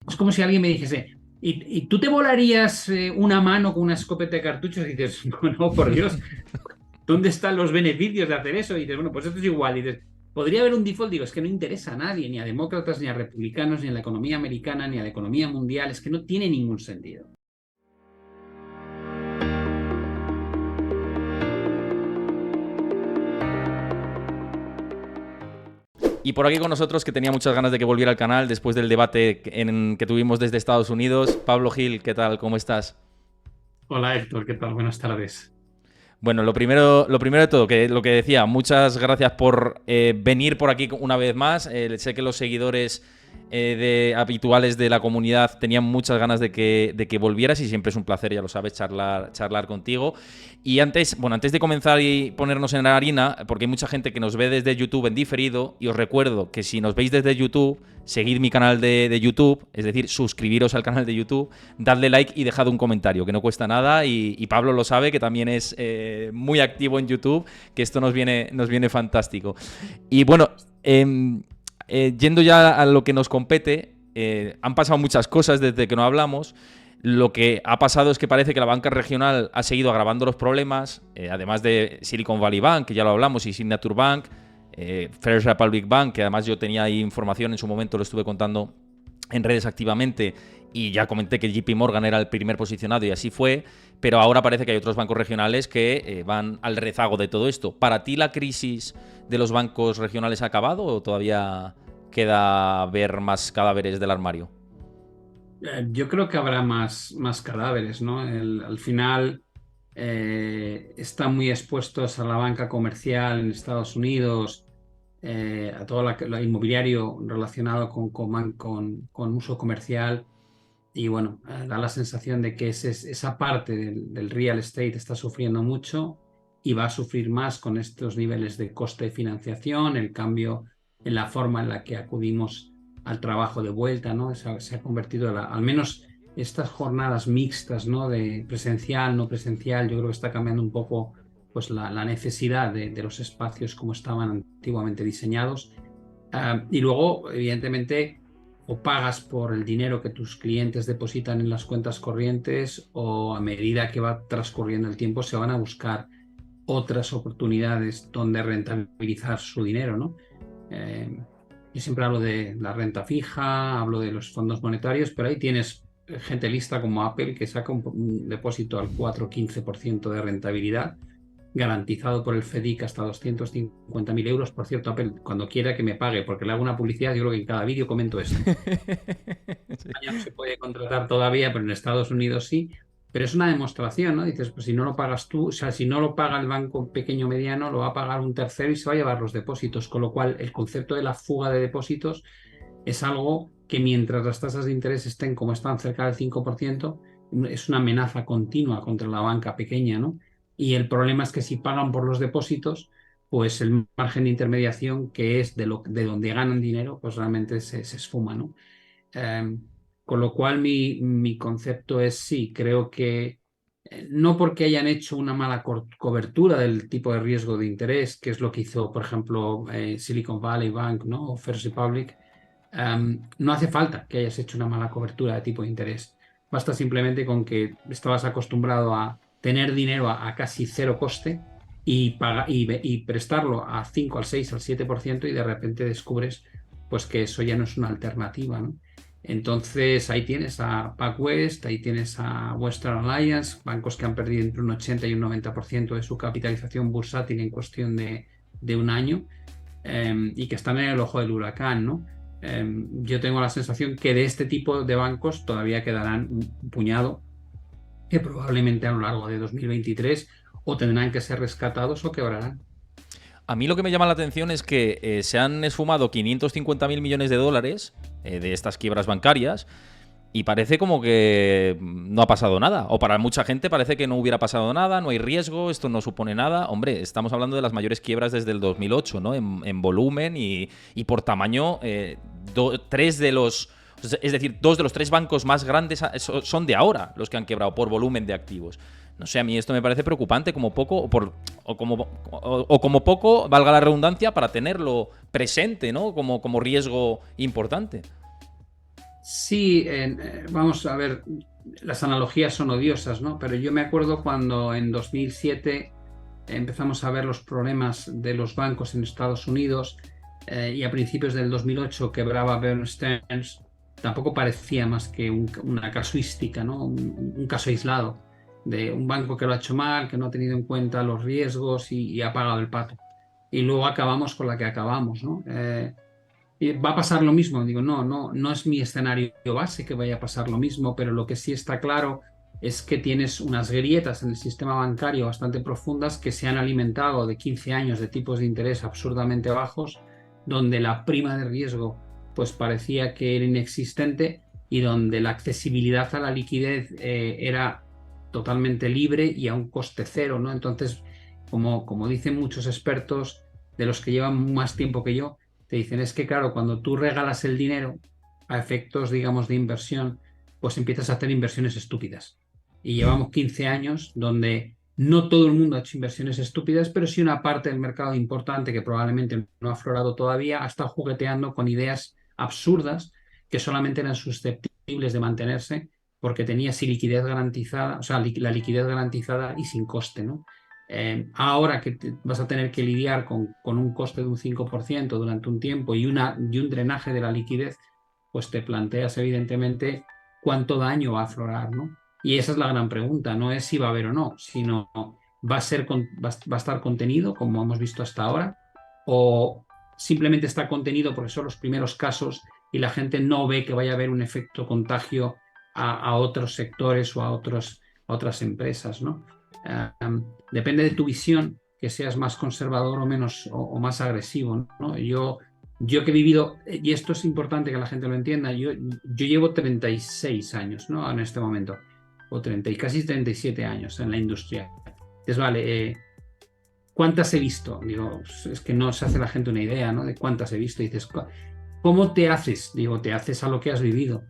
Es como si alguien me dijese, ¿y tú te volarías una mano con una escopeta de cartuchos? Y dices, no, por Dios, ¿dónde están los beneficios de hacer eso? Y dices, bueno, pues esto es igual. Y dices, ¿podría haber un default? Digo, es que no interesa a nadie, ni a demócratas, ni a republicanos, ni a la economía americana, ni a la economía mundial. Es que no tiene ningún sentido. Y por aquí con nosotros, que tenía muchas ganas de que volviera al canal después del debate que tuvimos desde Estados Unidos. Pablo Gil, ¿qué tal? ¿Cómo estás? Hola Héctor, ¿qué tal? Buenas tardes. Bueno, lo primero de todo, que lo que decía, muchas gracias por venir por aquí una vez más. Sé que los seguidores habituales de la comunidad tenían muchas ganas de que volvieras y siempre es un placer, ya lo sabes, charlar contigo. Y antes de comenzar y ponernos en la harina, porque hay mucha gente que nos ve desde YouTube en diferido, y os recuerdo que si nos veis desde YouTube, seguid mi canal de YouTube, es decir, suscribiros al canal de YouTube, dadle like y dejad un comentario, que no cuesta nada, y Pablo lo sabe, que también es muy activo en YouTube, que esto nos viene fantástico. Y bueno, yendo ya a lo que nos compete, han pasado muchas cosas desde que no hablamos. Lo que ha pasado es que parece que la banca regional ha seguido agravando los problemas, además de Silicon Valley Bank, que ya lo hablamos, y Signature Bank, First Republic Bank, que además yo tenía ahí información en su momento, lo estuve contando en redes activamente, y ya comenté que JP Morgan era el primer posicionado y así fue, pero ahora parece que hay otros bancos regionales que van al rezago de todo esto. ¿Para ti la crisis de los bancos regionales ha acabado o todavía queda ver más cadáveres del armario? Yo creo que habrá más cadáveres, ¿no? Al final están muy expuestos a la banca comercial en Estados Unidos, a todo lo inmobiliario relacionado con uso comercial. Y bueno, da la sensación de que esa parte del real estate está sufriendo mucho y va a sufrir más con estos niveles de coste de financiación, el cambio en la forma en la que acudimos al trabajo de vuelta, ¿no? Se ha convertido, al menos estas jornadas mixtas, ¿no? De presencial, no presencial, yo creo que está cambiando un poco pues, la necesidad de los espacios como estaban antiguamente diseñados. Y luego, evidentemente, o pagas por el dinero que tus clientes depositan en las cuentas corrientes o a medida que va transcurriendo el tiempo se van a buscar otras oportunidades donde rentabilizar su dinero, ¿no? Eh, yo siempre hablo de la renta fija, hablo de los fondos monetarios, pero ahí tienes gente lista como Apple que saca un depósito al 4 o 15% de rentabilidad garantizado por el FEDIC hasta 250.000 euros. Por cierto, Apple, cuando quiera que me pague, porque le hago una publicidad, yo creo que en cada vídeo comento esto. Sí. España no se puede contratar todavía, pero en Estados Unidos sí. Pero es una demostración, ¿no? Dices, pues si no lo pagas tú, o sea, si no lo paga el banco pequeño o mediano, lo va a pagar un tercero y se va a llevar los depósitos. Con lo cual, el concepto de la fuga de depósitos es algo que mientras las tasas de interés estén como están cerca del 5%, es una amenaza continua contra la banca pequeña, ¿no? Y el problema es que si pagan por los depósitos, pues el margen de intermediación, que es de donde ganan dinero, pues realmente se esfuma, ¿no? Eh, con lo cual mi concepto es sí, creo que no porque hayan hecho una mala cobertura del tipo de riesgo de interés, que es lo que hizo, por ejemplo, Silicon Valley Bank, ¿no? O First Republic, no hace falta que hayas hecho una mala cobertura de tipo de interés. Basta simplemente con que estabas acostumbrado a tener dinero a casi cero coste y prestarlo a 5 al 6 al 7% y de repente descubres pues que eso ya no es una alternativa, ¿no? Entonces ahí tienes a PacWest, ahí tienes a Western Alliance, bancos que han perdido entre un 80 y un 90% de su capitalización bursátil en cuestión de un año, y que están en el ojo del huracán, ¿no? Yo tengo la sensación que de este tipo de bancos todavía quedarán un puñado que probablemente a lo largo de 2023 o tendrán que ser rescatados o quebrarán. A mí lo que me llama la atención es que se han esfumado 550.000 millones de dólares de estas quiebras bancarias y parece como que no ha pasado nada. O para mucha gente parece que no hubiera pasado nada, no hay riesgo, esto no supone nada. Hombre, estamos hablando de las mayores quiebras desde el 2008, ¿no? En volumen y por tamaño, tres de los... Es decir, dos de los tres bancos más grandes son de ahora los que han quebrado por volumen de activos. No sé, a mí esto me parece preocupante como poco, o como poco, valga la redundancia, para tenerlo presente, ¿no? Como riesgo importante. Sí, vamos a ver, las analogías son odiosas, ¿no? Pero yo me acuerdo cuando en 2007 empezamos a ver los problemas de los bancos en Estados Unidos, y a principios del 2008 quebraba Bear Stearns. Tampoco parecía más que una casuística, ¿no? Un caso aislado de un banco que lo ha hecho mal, que no ha tenido en cuenta los riesgos y ha pagado el pato. Y luego acabamos con la que acabamos, ¿no? Y va a pasar lo mismo. Digo, no es mi escenario base que vaya a pasar lo mismo, pero lo que sí está claro es que tienes unas grietas en el sistema bancario bastante profundas que se han alimentado de 15 años de tipos de interés absurdamente bajos, donde la prima de riesgo pues parecía que era inexistente y donde la accesibilidad a la liquidez era totalmente libre y a un coste cero, ¿no? Entonces, como dicen muchos expertos, de los que llevan más tiempo que yo, te dicen, es que claro, cuando tú regalas el dinero a efectos, digamos, de inversión, pues empiezas a hacer inversiones estúpidas. Y llevamos 15 años donde no todo el mundo ha hecho inversiones estúpidas, pero sí una parte del mercado importante que probablemente no ha aflorado todavía, ha estado jugueteando con ideas absurdas que solamente eran susceptibles de mantenerse porque tenía sí liquidez garantizada, o sea, la liquidez garantizada y sin coste, ¿no? Ahora que vas a tener que lidiar con un coste de un 5% durante un tiempo y un drenaje de la liquidez, pues te planteas evidentemente cuánto daño va a aflorar, ¿no? Y esa es la gran pregunta, no es si va a haber o no, sino va a estar contenido, como hemos visto hasta ahora, o simplemente está contenido porque son los primeros casos y la gente no ve que vaya a haber un efecto contagio a otros sectores o a otras empresas, ¿no? Depende de tu visión, que seas más conservador o menos o más agresivo, ¿no? Yo que he vivido, y esto es importante que la gente lo entienda, yo llevo 36 años, ¿no? En este momento, o 30, casi 37 años en la industria. Entonces, vale, ¿cuántas he visto? Digo, es que no se hace la gente una idea, ¿no? De cuántas he visto. Y dices, ¿cómo te haces? Digo, te haces a lo que has vivido.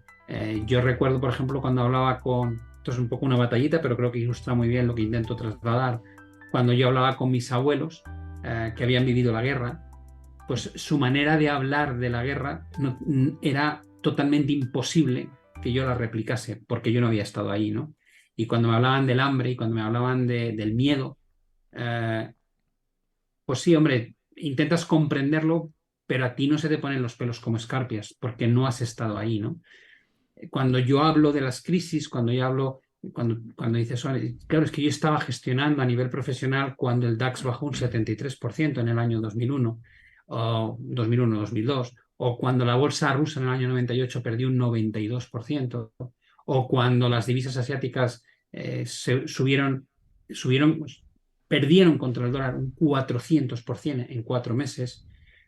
Yo recuerdo, por ejemplo, cuando hablaba esto es un poco una batallita, pero creo que ilustra muy bien lo que intento trasladar, cuando yo hablaba con mis abuelos que habían vivido la guerra, pues su manera de hablar de la guerra era totalmente imposible que yo la replicase, porque yo no había estado ahí, ¿no? Y cuando me hablaban del hambre y cuando me hablaban del miedo, eh, pues sí, hombre, intentas comprenderlo, pero a ti no se te ponen los pelos como escarpias, porque no has estado ahí, ¿no? Cuando yo hablo de las crisis, cuando dices, "Vale, claro, es que yo estaba gestionando a nivel profesional cuando el DAX bajó un 73% en el año 2001, o 2001, 2002, o cuando la bolsa rusa en el año 98 perdió un 92%, o cuando las divisas asiáticas subieron, pues, perdieron contra el dólar un 400% en 4 meses,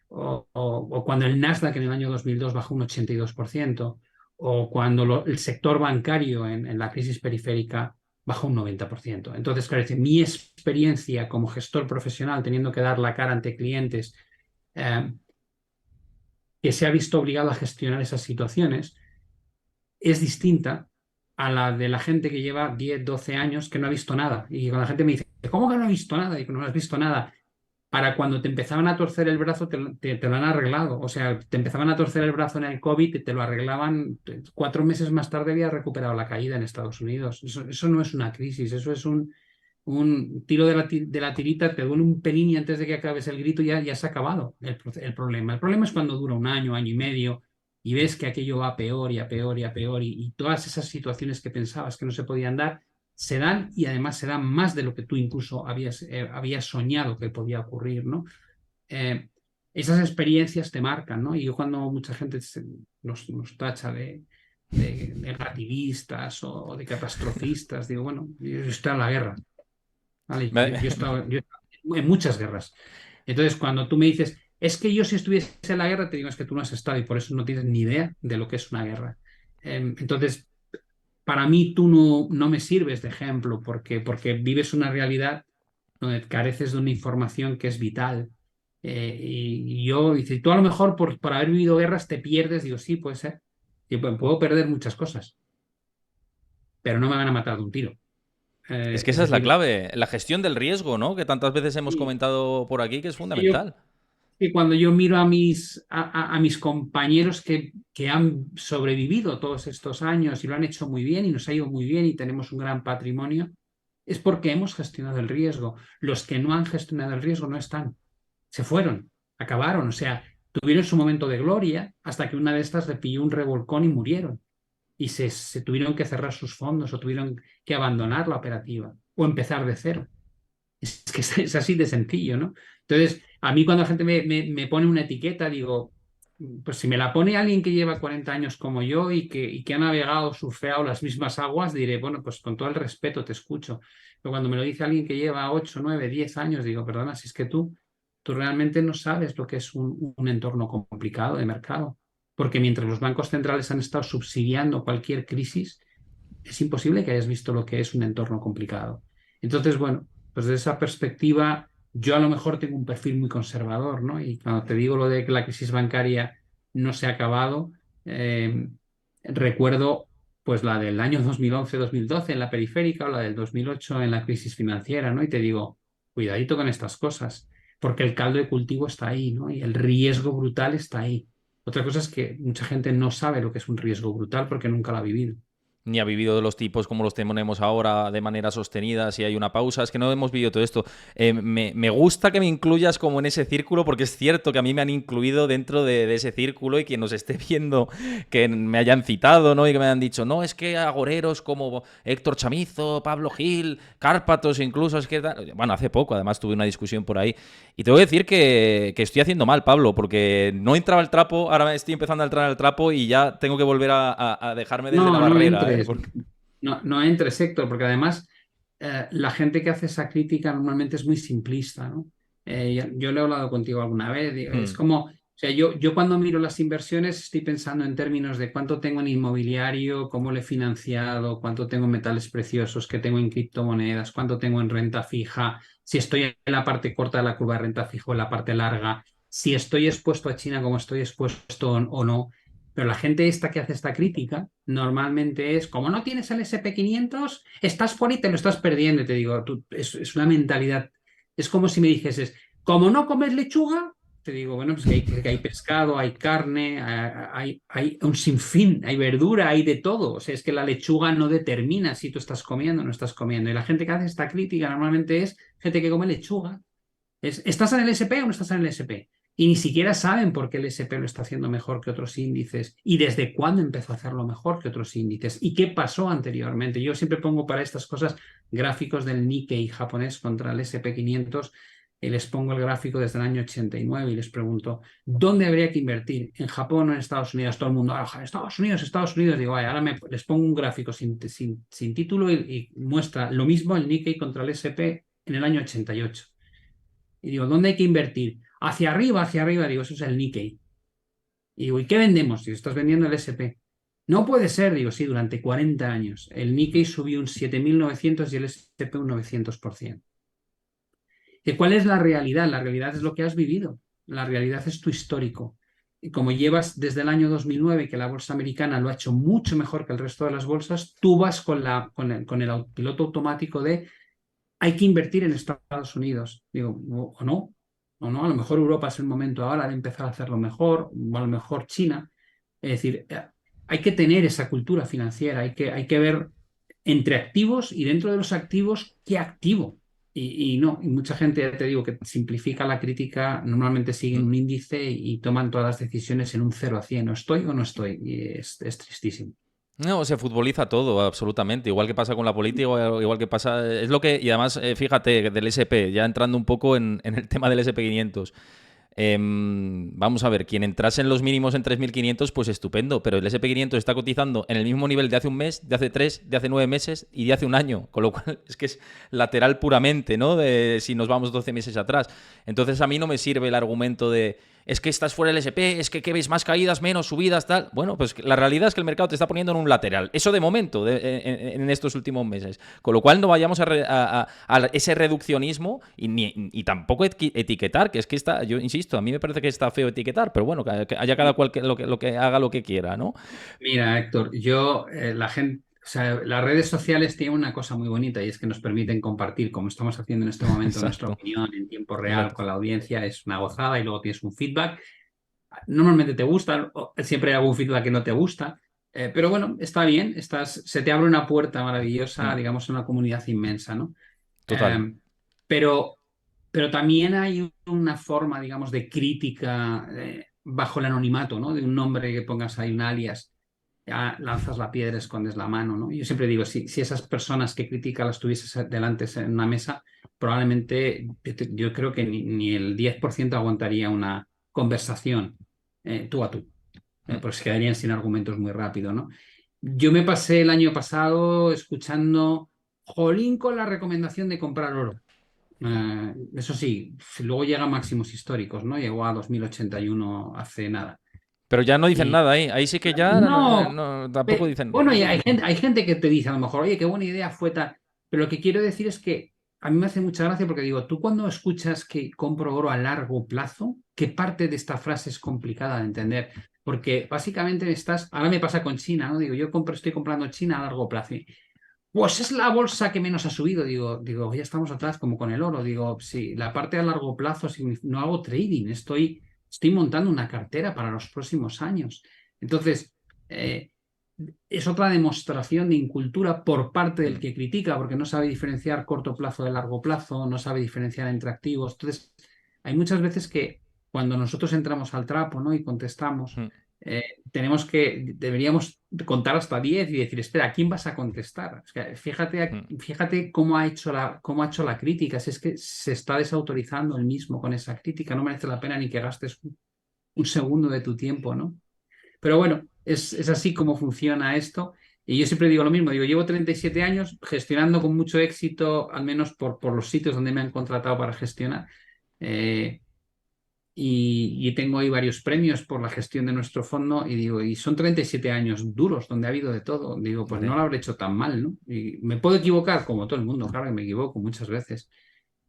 o cuando el Nasdaq en el año 2002 bajó un 82%, o cuando el sector bancario en la crisis periférica bajó un 90%. Entonces, claro, mi experiencia como gestor profesional, teniendo que dar la cara ante clientes, eh, que se ha visto obligado a gestionar esas situaciones, es distinta a la de la gente que lleva 10, 12 años que no ha visto nada. Y cuando la gente me dice, ¿cómo que no has visto nada? Y que no has visto nada. Para cuando te empezaban a torcer el brazo, te lo han arreglado. O sea, te empezaban a torcer el brazo en el COVID y te lo arreglaban. 4 meses más tarde había recuperado la caída en Estados Unidos. Eso no es una crisis, eso es un tiro de la tirita, te duele un pelín y antes de que acabes el grito ya se ha acabado el problema. El problema es cuando dura un año, año y medio y ves que aquello va a peor y a peor y a peor y todas esas situaciones que pensabas que no se podían dar se dan y además se dan más de lo que tú incluso habías soñado que podía ocurrir, ¿no? Eh, Esas experiencias te marcan, ¿no? Y yo cuando mucha gente nos tacha de negativistas o de catastrofistas, digo, bueno, yo estoy en la guerra, ¿vale? Yo he estado en muchas guerras. Entonces, cuando tú me dices, es que yo si estuviese en la guerra, te digo, es que tú no has estado y por eso no tienes ni idea de lo que es una guerra. Entonces, para mí tú no me sirves de ejemplo porque vives una realidad donde careces de una información que es vital. Y yo, dice, tú a lo mejor por haber vivido guerras te pierdes, digo, sí, puede ser. Y puedo perder muchas cosas, pero no me van a matar de un tiro. Es que Es esa es la decir, clave, la gestión del riesgo, ¿no? Que tantas veces hemos sí, comentado por aquí que es es que yo fundamental. que cuando yo miro a mis compañeros que han sobrevivido todos estos años y lo han hecho muy bien y nos ha ido muy bien y tenemos un gran patrimonio, es porque hemos gestionado el riesgo. Los que no han gestionado el riesgo no están, se fueron, acabaron, o sea, tuvieron su momento de gloria hasta que una de estas le pilló un revolcón y murieron. Y se tuvieron que cerrar sus fondos o tuvieron que abandonar la operativa o empezar de cero. Es que es así de sencillo, ¿no? Entonces, a mí cuando la gente me pone una etiqueta, digo, pues si me la pone alguien que lleva 40 años como yo y que ha navegado, surfeado las mismas aguas, diré, bueno, pues con todo el respeto te escucho. Pero cuando me lo dice alguien que lleva 8 9 10 años, digo, perdona, si es que tú realmente no sabes lo que es un entorno complicado de mercado. Porque mientras los bancos centrales han estado subsidiando cualquier crisis, es imposible que hayas visto lo que es un entorno complicado. Entonces, bueno, pues desde esa perspectiva, yo a lo mejor tengo un perfil muy conservador, ¿no? Y cuando te digo lo de que la crisis bancaria no se ha acabado, eh, recuerdo pues la del año 2011-2012 en la periférica o la del 2008 en la crisis financiera, ¿no? Y te digo, cuidadito con estas cosas, porque el caldo de cultivo está ahí, ¿no? Y el riesgo brutal está ahí. Otra cosa es que mucha gente no sabe lo que es un riesgo brutal porque nunca lo ha vivido. Ni ha vivido de los tipos como los tenemos ahora de manera sostenida, si hay una pausa. Es que no hemos vivido todo esto. Me gusta que me incluyas como en ese círculo, porque es cierto que a mí me han incluido dentro de ese círculo y quien nos esté viendo, que me hayan citado, ¿no? Y que me hayan dicho, no, es que agoreros como Héctor Chamizo, Pablo Gil, Cárpatos incluso, es que... Bueno, hace poco además tuve una discusión por ahí. Y tengo que decir que estoy haciendo mal, Pablo, porque no entraba el trapo, ahora estoy empezando a entrar al trapo y ya tengo que volver a dejarme desde la No, no barrera, ¿eh? entres, no entres, Héctor, porque además la gente que hace esa crítica normalmente es muy simplista, ¿no? Yo le he hablado contigo alguna vez, es Hmm. como, o sea, yo cuando miro las inversiones estoy pensando en términos de cuánto tengo en inmobiliario, cómo lo he financiado, cuánto tengo en metales preciosos, qué tengo en criptomonedas, cuánto tengo en renta fija, si estoy en la parte corta de la curva de renta fija o en la parte larga, si estoy expuesto a China como estoy expuesto o no. Pero la gente esta que hace esta crítica normalmente es, como no tienes el SP500, estás fuera y te lo estás perdiendo. Y te digo, es una mentalidad. Es como si me dijeses, como no comes lechuga, te digo, bueno, pues que hay pescado, hay carne, hay un sinfín, hay verdura, hay de todo. O sea, es que la lechuga no determina si tú estás comiendo o no estás comiendo. Y la gente que hace esta crítica normalmente es gente que come lechuga. ¿Estás en el SP o no estás en el SP? Y ni siquiera saben por qué el SP lo está haciendo mejor que otros índices y desde cuándo empezó a hacerlo mejor que otros índices y qué pasó anteriormente. Yo siempre pongo para estas cosas gráficos del Nikkei japonés contra el SP 500 y les pongo el gráfico desde el año 89 y les pregunto, ¿dónde habría que invertir? ¿En Japón o en Estados Unidos? Todo el mundo, Estados Unidos, Estados Unidos. Digo, vaya, ahora les pongo un gráfico sin título y muestra lo mismo el Nikkei contra el SP en el año 88. Y digo, ¿dónde hay que invertir? Hacia arriba, digo, eso es el Nikkei. Y digo, ¿y qué vendemos? Digo, estás vendiendo el SP. No puede ser, digo, sí, durante 40 años. El Nikkei subió un 7.900 y el SP un 900%. ¿Y cuál es la realidad? La realidad es lo que has vivido. La realidad es tu histórico. Y como llevas desde el año 2009, que la bolsa americana lo ha hecho mucho mejor que el resto de las bolsas, tú vas con el piloto automático de hay que invertir en Estados Unidos. Digo, o no, a lo mejor Europa es el momento ahora de empezar a hacerlo mejor, o a lo mejor China. Es decir, hay que tener esa cultura financiera, hay que ver entre activos y dentro de los activos, ¿qué activo? Y no, y mucha gente, ya te digo, que simplifica la crítica, normalmente siguen un índice y toman todas las decisiones en un 0 a 100, ¿o estoy o no estoy? Y es tristísimo. No, se futboliza todo, absolutamente. Igual que pasa con la política, igual que pasa. Es lo que. Y además, fíjate, del SP, ya entrando un poco en el tema del SP 500. Vamos a ver, quien entrase en los mínimos en 3.500, pues estupendo, pero el SP 500 está cotizando en el mismo nivel de hace un mes, de hace 3, de hace 9 meses y de hace un año, con lo cual es que es lateral puramente, ¿no? De si nos vamos 12 meses atrás. Entonces a mí no me sirve el argumento de es que estás fuera del SP, es que veis más caídas, menos subidas, tal. Bueno, pues la realidad es que el mercado te está poniendo en un lateral. Eso de momento, en estos últimos meses. Con lo cual no vayamos a ese reduccionismo y tampoco etiquetar, que es que está, yo insisto, a mí me parece que está feo etiquetar, pero bueno, que haya cada cual lo que haga lo que quiera, ¿no? Mira, Héctor, yo, la gente, sea, las redes sociales tienen una cosa muy bonita y es que nos permiten compartir, como estamos haciendo en este momento, nuestra Exacto, opinión en tiempo real exacto. con la audiencia. Es una gozada y luego tienes un feedback. Normalmente te gusta, siempre hay algún feedback que no te gusta, pero bueno, está bien, se te abre una puerta maravillosa, Mm, digamos, a una comunidad inmensa, ¿no? total. Eh, pero, pero también hay una forma, digamos, de crítica bajo el anonimato, ¿no? De un nombre que pongas ahí, un alias, ya lanzas la piedra, escondes la mano, ¿no? Yo siempre digo, si esas personas que critican las tuvieses delante en una mesa, probablemente yo creo que ni el 10% aguantaría una conversación tú a tú, Mm. pues se quedarían sin argumentos muy rápido, ¿no? Yo me pasé el año pasado escuchando, jolín, con la recomendación de comprar oro. Eso sí, luego llega a máximos históricos, ¿no? Llegó a 2081 hace nada. Pero ya no dicen Y nada ahí. Ahí sí que ya no, tampoco dicen. bueno, y hay gente que te dice a lo mejor, oye, qué buena idea fue tal. Pero lo que quiero decir es que a mí me hace mucha gracia porque digo, tú cuando escuchas que compro oro a largo plazo, ¿qué parte de esta frase es complicada de entender? Porque básicamente ahora me pasa con China, ¿no? Digo, estoy comprando China a largo plazo. Pues es la bolsa que menos ha subido. Digo, ya estamos atrás como con el oro. Digo, sí, la parte a largo plazo no hago trading, estoy montando una cartera para los próximos años. Entonces, eh, es otra demostración de incultura por parte del Mm, que critica, porque no sabe diferenciar corto plazo de largo plazo, no sabe diferenciar entre activos. Entonces, hay muchas veces que cuando nosotros entramos al trapo, ¿no? Y contestamos, mm, eh, deberíamos contar hasta 10 y decir, espera, ¿a quién vas a contestar? Es que mm. fíjate cómo ha hecho la crítica, si es que se está desautorizando el mismo con esa crítica, no merece la pena ni que gastes un segundo de tu tiempo, ¿no? Pero bueno, es así como funciona esto. Y yo siempre digo lo mismo, llevo 37 años gestionando con mucho éxito, al menos por los sitios donde me han contratado para gestionar. Eh, y tengo ahí varios premios por la gestión de nuestro fondo y digo, y son 37 años duros donde ha habido de todo. Digo, pues no Sí. lo habré hecho tan mal, ¿no? Y me puedo equivocar como todo el mundo, claro que me equivoco muchas veces,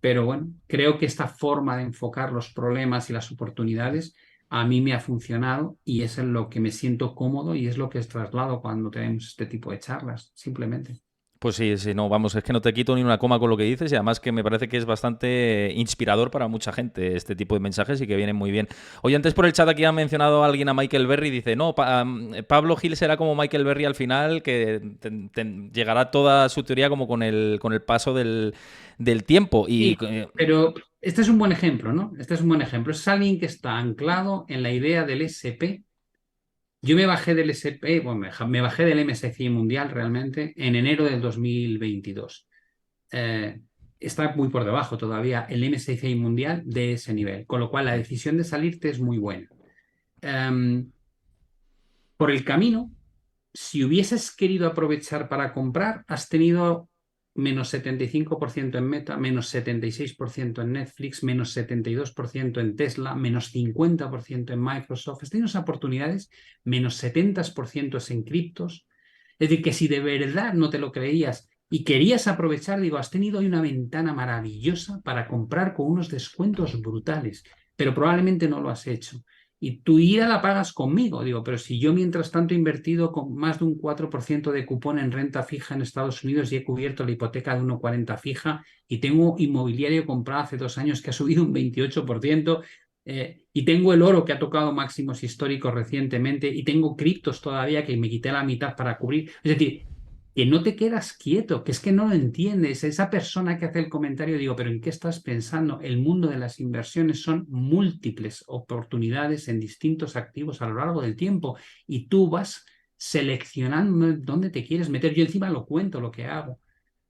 pero bueno, creo que esta forma de enfocar los problemas y las oportunidades a mí me ha funcionado y es en lo que me siento cómodo y es lo que es traslado cuando tenemos este tipo de charlas, simplemente. Pues sí, sí, no, vamos, es que no te quito ni una coma con lo que dices y además que me parece que es bastante inspirador para mucha gente este tipo de mensajes y que vienen muy bien. Oye, antes por el chat aquí ha mencionado alguien a Michael Berry, dice, no, Pablo Gil será como Michael Berry al final, que llegará toda su teoría como con el paso del tiempo. Y Sí, pero este es un buen ejemplo, ¿no? Este es un buen ejemplo. Es alguien que está anclado en la idea del SP. Yo me bajé del SP, bueno, me bajé del MSCI mundial realmente en enero del 2022. Eh, Está muy por debajo todavía el MSCI mundial de ese nivel, con lo cual la decisión de salirte es muy buena. Em, por el camino, si hubieses querido aprovechar para comprar, has tenido menos 75% en Meta, menos 76% en Netflix, menos 72% en Tesla, menos 50% en Microsoft. Has tenido esas oportunidades, menos 70% en criptos. Es decir, que si de verdad no te lo creías y querías aprovechar, digo, has tenido hoy una ventana maravillosa para comprar con unos descuentos brutales, pero probablemente no lo has hecho y tu ira la pagas conmigo. Digo, pero si yo mientras tanto he invertido con más de un 4% de cupón en renta fija en Estados Unidos y he cubierto la hipoteca de 1,40 fija y tengo inmobiliario comprado hace 2 años que ha subido un 28%. Y tengo el oro que ha tocado máximos históricos recientemente y tengo criptos todavía que me quité la mitad para cubrir. Es decir, que no te quedas quieto, que es que no lo entiendes. Esa persona que hace el comentario, digo, pero ¿en qué estás pensando? El mundo de las inversiones son múltiples oportunidades en distintos activos a lo largo del tiempo y tú vas seleccionando dónde te quieres meter. Yo encima lo cuento, lo que hago,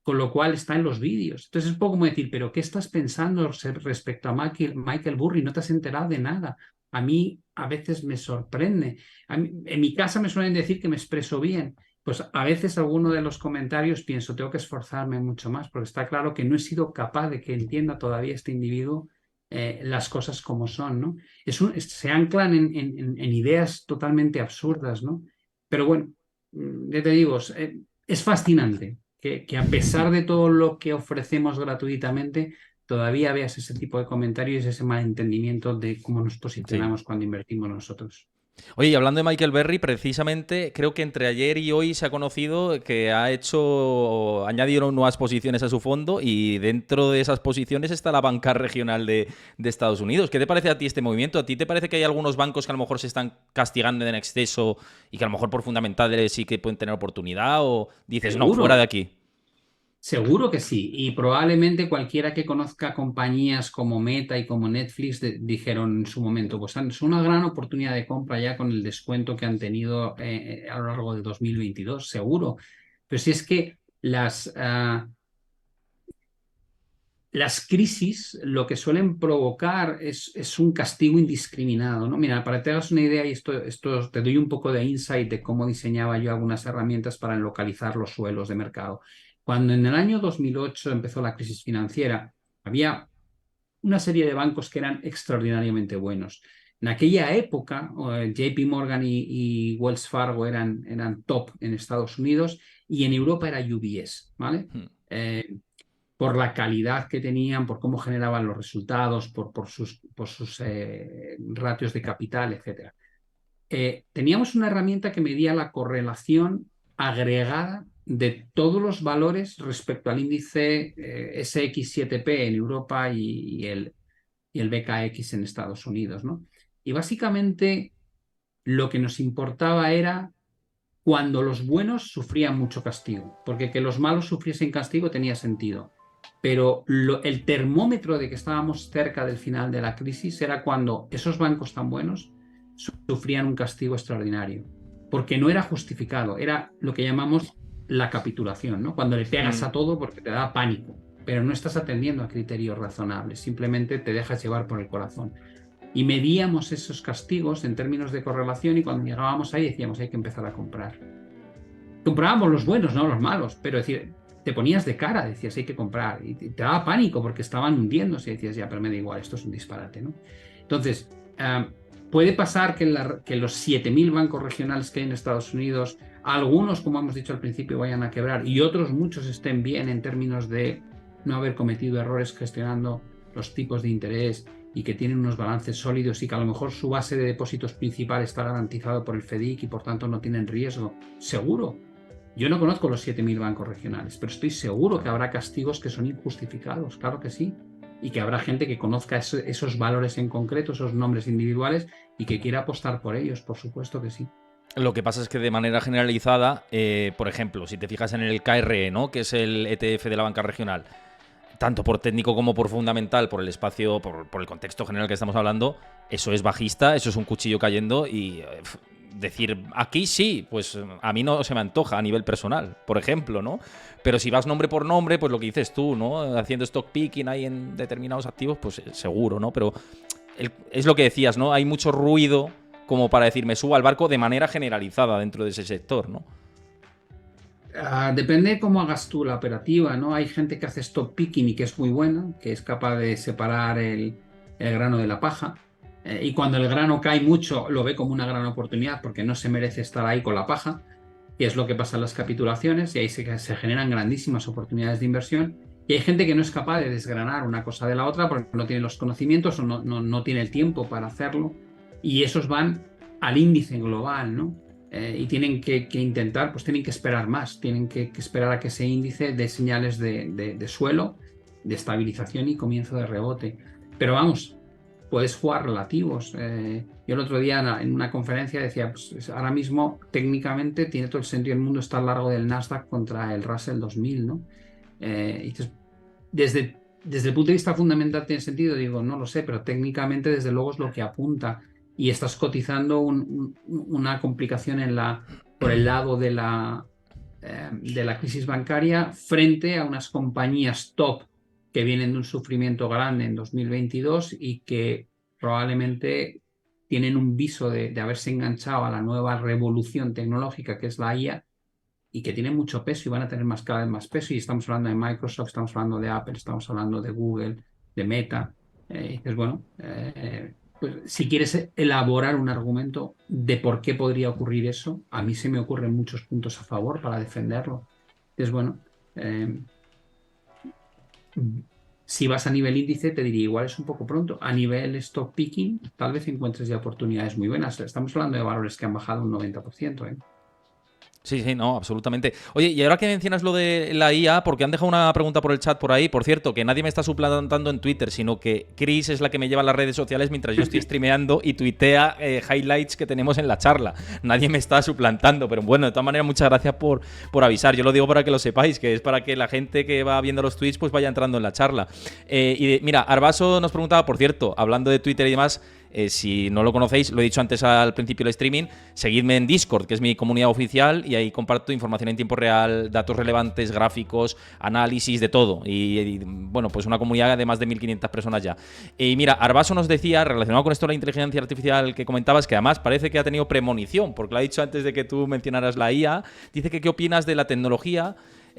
con lo cual está en los vídeos. Entonces es un poco como decir, pero ¿qué estás pensando respecto a Michael Burry? No te has enterado de nada. A mí a veces me sorprende. En mi casa me suelen decir que me expreso bien. Pues a veces alguno de los comentarios pienso, tengo que esforzarme mucho más, porque está claro que no he sido capaz de que entienda todavía este individuo las cosas como son, ¿no? Se anclan en ideas totalmente absurdas, ¿no? Pero bueno, ya te digo, es fascinante que a pesar de todo lo que ofrecemos gratuitamente, todavía veas ese tipo de comentarios, ese malentendimiento de cómo nos Sí. posicionamos cuando invertimos nosotros. Oye, y hablando de Michael Berry, precisamente creo que entre ayer y hoy se ha conocido que añadieron nuevas posiciones a su fondo y dentro de esas posiciones está la banca regional de Estados Unidos. ¿Qué te parece a ti este movimiento? ¿A ti te parece que hay algunos bancos que a lo mejor se están castigando en exceso y que a lo mejor por fundamentales sí que pueden tener oportunidad? ¿O dices, no, fuera de Seguro. aquí? Seguro que sí, y probablemente cualquiera que conozca compañías como Meta y como Netflix dijeron en su momento, pues es una gran oportunidad de compra ya con el descuento que han tenido a lo largo de 2022, seguro. Pero si es que las crisis lo que suelen provocar es un castigo indiscriminado, ¿no? Mira, para que te hagas una idea, y esto te doy un poco de insight de cómo diseñaba yo algunas herramientas para localizar los suelos de mercado. Cuando en el año 2008 empezó la crisis financiera, había una serie de bancos que eran extraordinariamente buenos. En aquella época, JP Morgan y Wells Fargo eran top en Estados Unidos y en Europa era UBS, ¿vale? Hmm. Eh, por la calidad que tenían, por cómo generaban los resultados, por sus ratios de capital, etcétera. Teníamos una herramienta que medía la correlación agregada de todos los valores respecto al índice SX7P en Europa y el BKX en Estados Unidos, ¿no? Y básicamente lo que nos importaba era cuando los buenos sufrían mucho castigo, porque que los malos sufriesen castigo tenía sentido. Pero el termómetro de que estábamos cerca del final de la crisis era cuando esos bancos tan buenos sufrían un castigo extraordinario, porque no era justificado, era lo que llamamos la capitulación, ¿no? Cuando le pegas Mm. a todo porque te da pánico, pero no estás atendiendo a criterios razonables, simplemente te dejas llevar por el corazón. Y medíamos esos castigos en términos de correlación y cuando llegábamos ahí decíamos hay que empezar a comprar. Comprábamos los buenos, no los malos, pero decir, te ponías de cara, decías hay que comprar y te daba pánico porque estaban hundiéndose y decías ya, pero me da igual, esto es un disparate, ¿no? Entonces, puede pasar que los 7.000 bancos regionales que hay en Estados Unidos, algunos, como hemos dicho al principio, vayan a quebrar y otros muchos estén bien en términos de no haber cometido errores gestionando los tipos de interés y que tienen unos balances sólidos y que a lo mejor su base de depósitos principal está garantizado por el FDIC y por tanto no tienen riesgo. Seguro. Yo no conozco los 7.000 bancos regionales, pero estoy seguro que habrá castigos que son injustificados, claro que sí. Y que habrá gente que conozca esos valores en concreto, esos nombres individuales y que quiera apostar por ellos, por supuesto que sí. Lo que pasa es que de manera generalizada, por ejemplo, si te fijas en el KRE, ¿no? Que es el ETF de la banca regional, tanto por técnico como por fundamental, por el espacio, por el contexto general que estamos hablando, eso es bajista, eso es un cuchillo cayendo y decir, aquí sí, pues a mí no se me antoja a nivel personal, por ejemplo, ¿no? Pero si vas nombre por nombre, pues lo que dices tú, ¿no? Haciendo stock picking ahí en determinados activos, pues seguro, ¿no? Pero es lo que decías, ¿no? Hay mucho ruido como para decir, me subo al barco de manera generalizada dentro de ese sector, ¿no? Depende de cómo hagas tú la operativa, ¿no? Hay gente que hace stop picking y que es muy buena, que es capaz de separar el grano de la paja. Y cuando el grano cae mucho, lo ve como una gran oportunidad porque no se merece estar ahí con la paja, que es lo que pasa en las capitulaciones, y ahí se generan grandísimas oportunidades de inversión. Y hay gente que no es capaz de desgranar una cosa de la otra porque no tiene los conocimientos o no tiene el tiempo para hacerlo. Y esos van al índice global, ¿no? Y tienen que intentar, pues tienen que esperar más, tienen que esperar a que ese índice dé señales de suelo, de estabilización y comienzo de rebote. Pero vamos, puedes jugar relativos. Yo el otro día en una conferencia decía, pues ahora mismo técnicamente tiene todo el sentido del mundo estar largo del Nasdaq contra el Russell 2000, ¿no? Y dices, desde el punto de vista fundamental tiene sentido, digo, no lo sé, pero técnicamente desde luego es lo que apunta y estás cotizando una complicación por el lado de la crisis bancaria frente a unas compañías top que vienen de un sufrimiento grande en 2022 y que probablemente tienen un viso de haberse enganchado a la nueva revolución tecnológica que es la IA y que tienen mucho peso y van a tener cada vez más peso. Y estamos hablando de Microsoft, estamos hablando de Apple, estamos hablando de Google, de Meta. Es bueno, pues, si quieres elaborar un argumento de por qué podría ocurrir eso, a mí se me ocurren muchos puntos a favor para defenderlo. Es bueno. eh, Si vas a nivel índice, te diría igual es un poco pronto. A nivel stock picking, tal vez encuentres ya oportunidades muy buenas. Estamos hablando de valores que han bajado un 90%, ¿eh? Sí, sí, no, absolutamente. Oye, y ahora que mencionas lo de la IA, porque han dejado una pregunta por el chat por ahí, por cierto, que nadie me está suplantando en Twitter, sino que Chris es la que me lleva a las redes sociales mientras yo estoy streameando y tuitea highlights que tenemos en la charla. Nadie me está suplantando, pero bueno, de todas maneras, muchas gracias por avisar. Yo lo digo para que lo sepáis, que es para que la gente que va viendo los tweets pues vaya entrando en la charla. Mira, Arbaso nos preguntaba, por cierto, hablando de Twitter y demás, si no lo conocéis, lo he dicho antes al principio del streaming, seguidme en Discord, que es mi comunidad oficial, y ahí comparto información en tiempo real, datos relevantes, gráficos, análisis, de todo. Bueno, pues una comunidad de más de 1.500 personas ya. Y mira, Arbaso nos decía, relacionado con esto de la inteligencia artificial que comentabas, que además parece que ha tenido premonición, porque lo ha dicho antes de que tú mencionaras la IA, dice que qué opinas de la tecnología,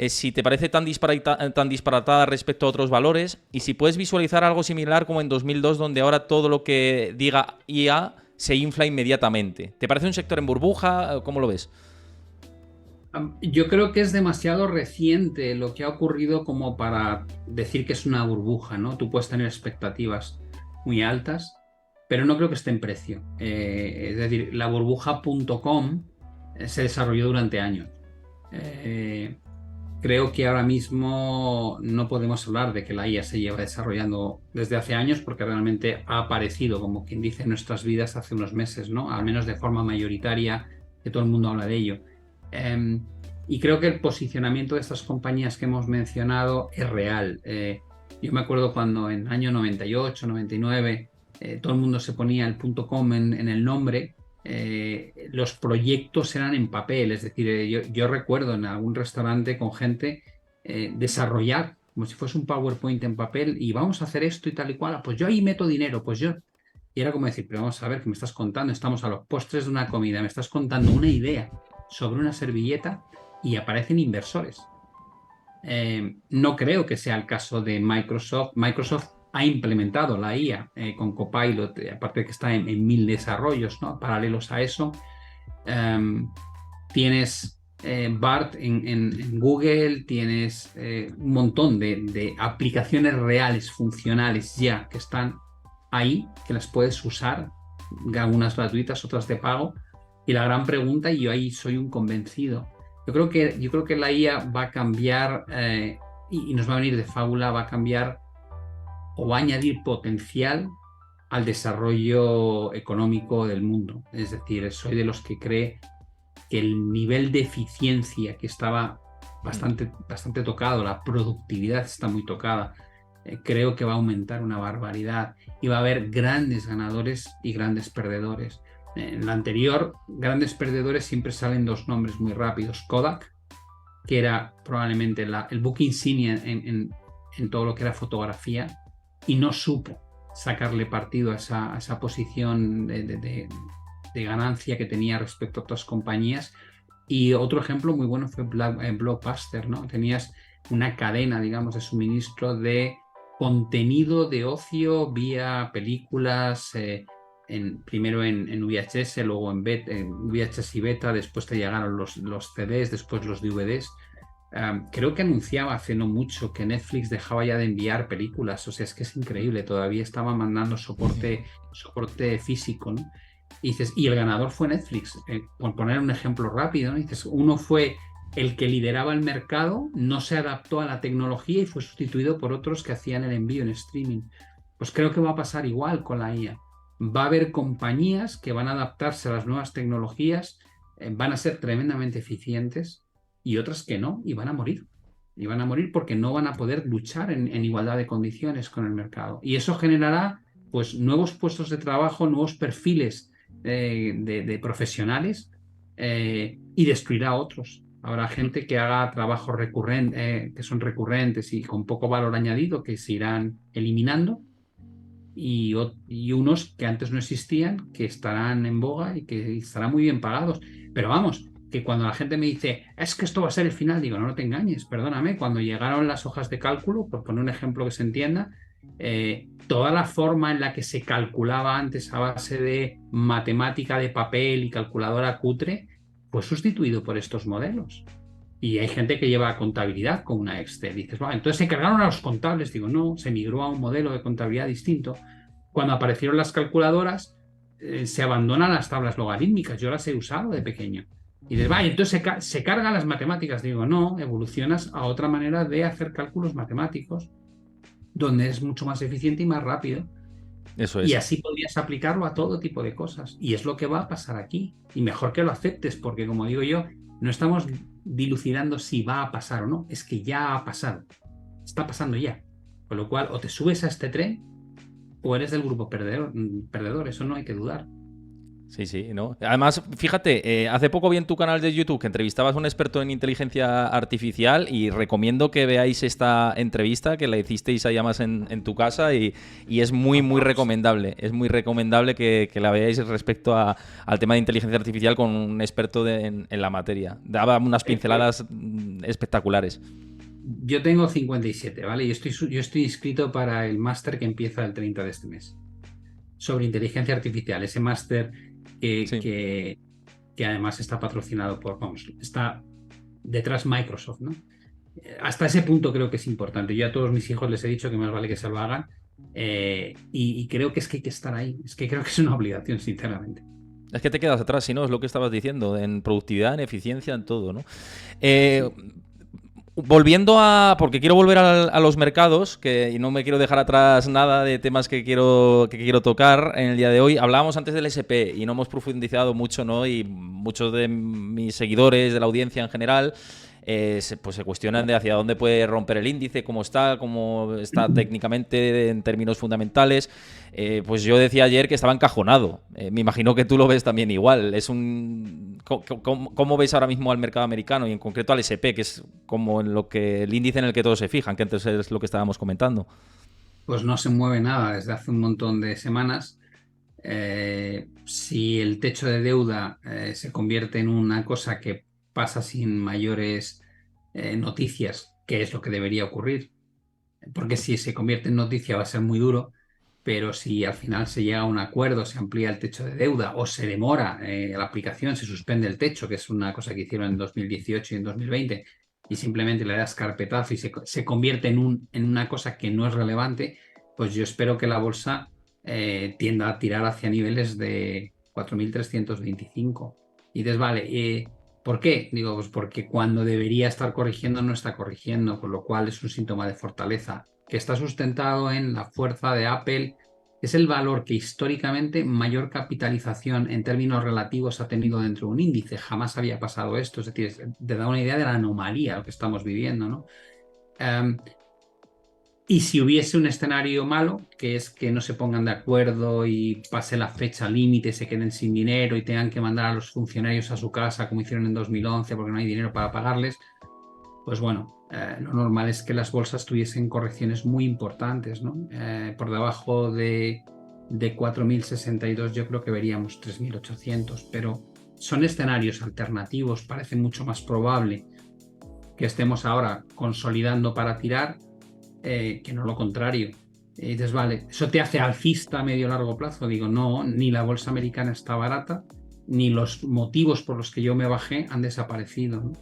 si te parece tan disparatada respecto a otros valores y si puedes visualizar algo similar como en 2002, donde ahora todo lo que diga IA se infla inmediatamente. ¿Te parece un sector en burbuja? ¿Cómo lo ves? Yo creo que es demasiado reciente lo que ha ocurrido como para decir que es una burbuja, ¿no? Tú puedes tener expectativas muy altas, pero no creo que esté en precio. Es decir, la burbuja.com se desarrolló durante años. Eh, Creo que ahora mismo no podemos hablar de que la IA se lleva desarrollando desde hace años, porque realmente ha aparecido, como quien dice, en nuestras vidas hace unos meses, ¿no? Al menos de forma mayoritaria, que todo el mundo habla de ello. Em, y creo que el posicionamiento de estas compañías que hemos mencionado es real. Yo me acuerdo cuando en el año 98, 99, todo el mundo se ponía el .com en el nombre. Los proyectos eran en papel, es decir, yo recuerdo en algún restaurante con gente desarrollar como si fuese un PowerPoint en papel y vamos a hacer esto y tal y cual, pues yo ahí meto dinero, pues yo... Y era como decir, pero vamos a ver, ¿qué me estás contando? Estamos a los postres de una comida, me estás contando una idea sobre una servilleta y aparecen inversores. No creo que sea el caso de Microsoft. Microsoft ha implementado la IA con Copilot, aparte de que está en 1000 desarrollos, ¿no? Paralelos a eso. Tienes BART en Google, tienes un montón de aplicaciones reales, funcionales ya, que están ahí, que las puedes usar, algunas gratuitas, otras de pago. Y la gran pregunta, y yo ahí soy un convencido, yo creo que la IA va a cambiar y nos va a venir de fábula, va a cambiar o va a añadir potencial al desarrollo económico del mundo. Es decir, soy de los que cree que el nivel de eficiencia que estaba bastante tocado, la productividad está muy tocada, creo que va a aumentar una barbaridad y va a haber grandes ganadores y grandes perdedores. En la anterior, grandes perdedores siempre salen dos nombres muy rápidos. Kodak, que era probablemente el book insignia en todo lo que era fotografía, y no supo sacarle partido a esa posición de ganancia que tenía respecto a otras compañías. Y otro ejemplo muy bueno fue Blockbuster, ¿no? Tenías una cadena, digamos, de suministro de contenido de ocio vía películas, primero en VHS, luego en VHS y beta, después te llegaron los CDs, después los DVDs. Creo que anunciaba hace no mucho que Netflix dejaba ya de enviar películas, o sea, es que es increíble, todavía estaba mandando soporte físico, ¿no? Y dices, y el ganador fue Netflix, por poner un ejemplo rápido, ¿no? Dices, uno fue el que lideraba el mercado, no se adaptó a la tecnología y fue sustituido por otros que hacían el envío en streaming. Pues creo que va a pasar igual con la IA. Va a haber compañías que van a adaptarse a las nuevas tecnologías, van a ser tremendamente eficientes y otras que no, y van a morir. Y van a morir porque no van a poder luchar en igualdad de condiciones con el mercado. Y eso generará pues nuevos puestos de trabajo, nuevos perfiles de profesionales y destruirá a otros. Habrá gente que haga trabajos que son recurrentes y con poco valor añadido que se irán eliminando y unos que antes no existían que estarán en boga y que estarán muy bien pagados. Pero vamos, que cuando la gente me dice, es que esto va a ser el final, digo, no, no te engañes, perdóname, cuando llegaron las hojas de cálculo, por poner un ejemplo que se entienda, toda la forma en la que se calculaba antes a base de matemática de papel y calculadora cutre fue sustituido por estos modelos. Y hay gente que lleva contabilidad con una Excel. Dices, bueno, entonces se cargaron a los contables. Digo, no, se migró a un modelo de contabilidad distinto. Cuando aparecieron las calculadoras, se abandonan las tablas logarítmicas. Yo las he usado de pequeño. Y dices, vaya, entonces se cargan las matemáticas. Digo, no, evolucionas a otra manera de hacer cálculos matemáticos, donde es mucho más eficiente y más rápido. Eso Y es. así podrías aplicarlo a todo tipo de cosas. Y es lo que va a pasar aquí. Y mejor que lo aceptes, porque como digo yo, no estamos dilucidando si va a pasar o no, es que ya ha pasado. Está pasando ya. Con lo cual, o te subes a este tren o eres del grupo perdedor. Eso no hay que dudar. Sí, sí, ¿no? Además, fíjate, hace poco vi en tu canal de YouTube que entrevistabas a un experto en inteligencia artificial y recomiendo que veáis esta entrevista, que la hicisteis allá más en tu casa y es muy, muy recomendable. Es muy recomendable que la veáis respecto al tema de inteligencia artificial con un experto en la materia. Daba unas pinceladas espectaculares. Yo tengo 57, ¿vale? Y yo estoy inscrito para el máster que empieza el 30 de este mes sobre inteligencia artificial. Ese máster que, Sí. que, que además está patrocinado vamos, está detrás Microsoft, ¿no? Hasta ese punto creo que es importante. Yo a todos mis hijos les he dicho que más vale que se lo hagan, y creo que es que hay que estar ahí. Es que creo que es una obligación, sinceramente. Es que te quedas atrás, si no, es lo que estabas diciendo, en productividad, en eficiencia, en todo, ¿no? Eh, Sí. Volviendo porque quiero volver a los mercados, y no me quiero dejar atrás nada de temas que quiero tocar en el día de hoy. Hablábamos antes del SP y no hemos profundizado mucho, ¿no? Y muchos de mis seguidores, de la audiencia en general, se cuestionan de hacia dónde puede romper el índice, cómo está técnicamente en términos fundamentales. Pues yo decía ayer que estaba encajonado. Me imagino que tú lo ves también igual. ¿Cómo ves ahora mismo al mercado americano y en concreto al S&P, que es como el índice en el que todos se fijan, que antes es lo que estábamos comentando? Pues no se mueve nada desde hace un montón de semanas. Si el techo de deuda se convierte en una cosa que pasa sin mayores noticias, que es lo que debería ocurrir, porque si se convierte en noticia va a ser muy duro, pero si al final se llega a un acuerdo, se amplía el techo de deuda o se demora la aplicación, se suspende el techo, que es una cosa que hicieron en 2018 y en 2020, y simplemente le das carpetazo y se convierte en una cosa que no es relevante, pues yo espero que la bolsa tienda a tirar hacia niveles de 4.325. Y dices, vale, ¿por qué? Digo, pues porque cuando debería estar corrigiendo no está corrigiendo, con lo cual es un síntoma de fortaleza, que está sustentado en la fuerza de Apple. Es el valor que históricamente mayor capitalización en términos relativos ha tenido dentro de un índice. Jamás había pasado esto. Es decir, te da una idea de la anomalía lo que estamos viviendo, ¿no? Um, y si hubiese un escenario malo, que es que no se pongan de acuerdo y pase la fecha límite, se queden sin dinero y tengan que mandar a los funcionarios a su casa como hicieron en 2011 porque no hay dinero para pagarles, pues bueno, lo normal es que las bolsas tuviesen correcciones muy importantes, ¿no? Por debajo de 4.062 yo creo que veríamos 3.800, pero son escenarios alternativos. Parece mucho más probable que estemos ahora consolidando para tirar que no lo contrario. Y dices, vale, ¿eso te hace alcista a medio largo plazo? Digo, no, ni la bolsa americana está barata, ni los motivos por los que yo me bajé han desaparecido, ¿no?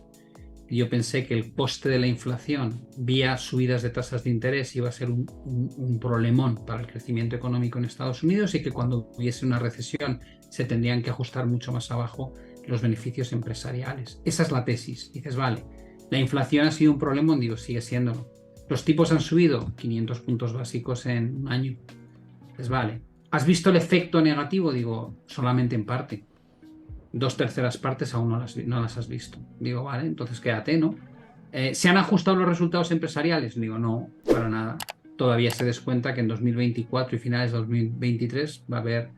Yo pensé que el coste de la inflación vía subidas de tasas de interés iba a ser un problemón para el crecimiento económico en Estados Unidos y que cuando hubiese una recesión se tendrían que ajustar mucho más abajo los beneficios empresariales. Esa es la tesis. Dices, vale, la inflación ha sido un problema, digo, sigue siéndolo. Los tipos han subido 500 puntos básicos en un año. Dices, vale, ¿has visto el efecto negativo? Digo, solamente en parte. 2/3 partes aún no las has visto. Digo, vale, entonces quédate, ¿no? ¿Se han ajustado los resultados empresariales? Digo, no, para nada. Todavía se descuenta que en 2024 y finales de 2023 va a haber,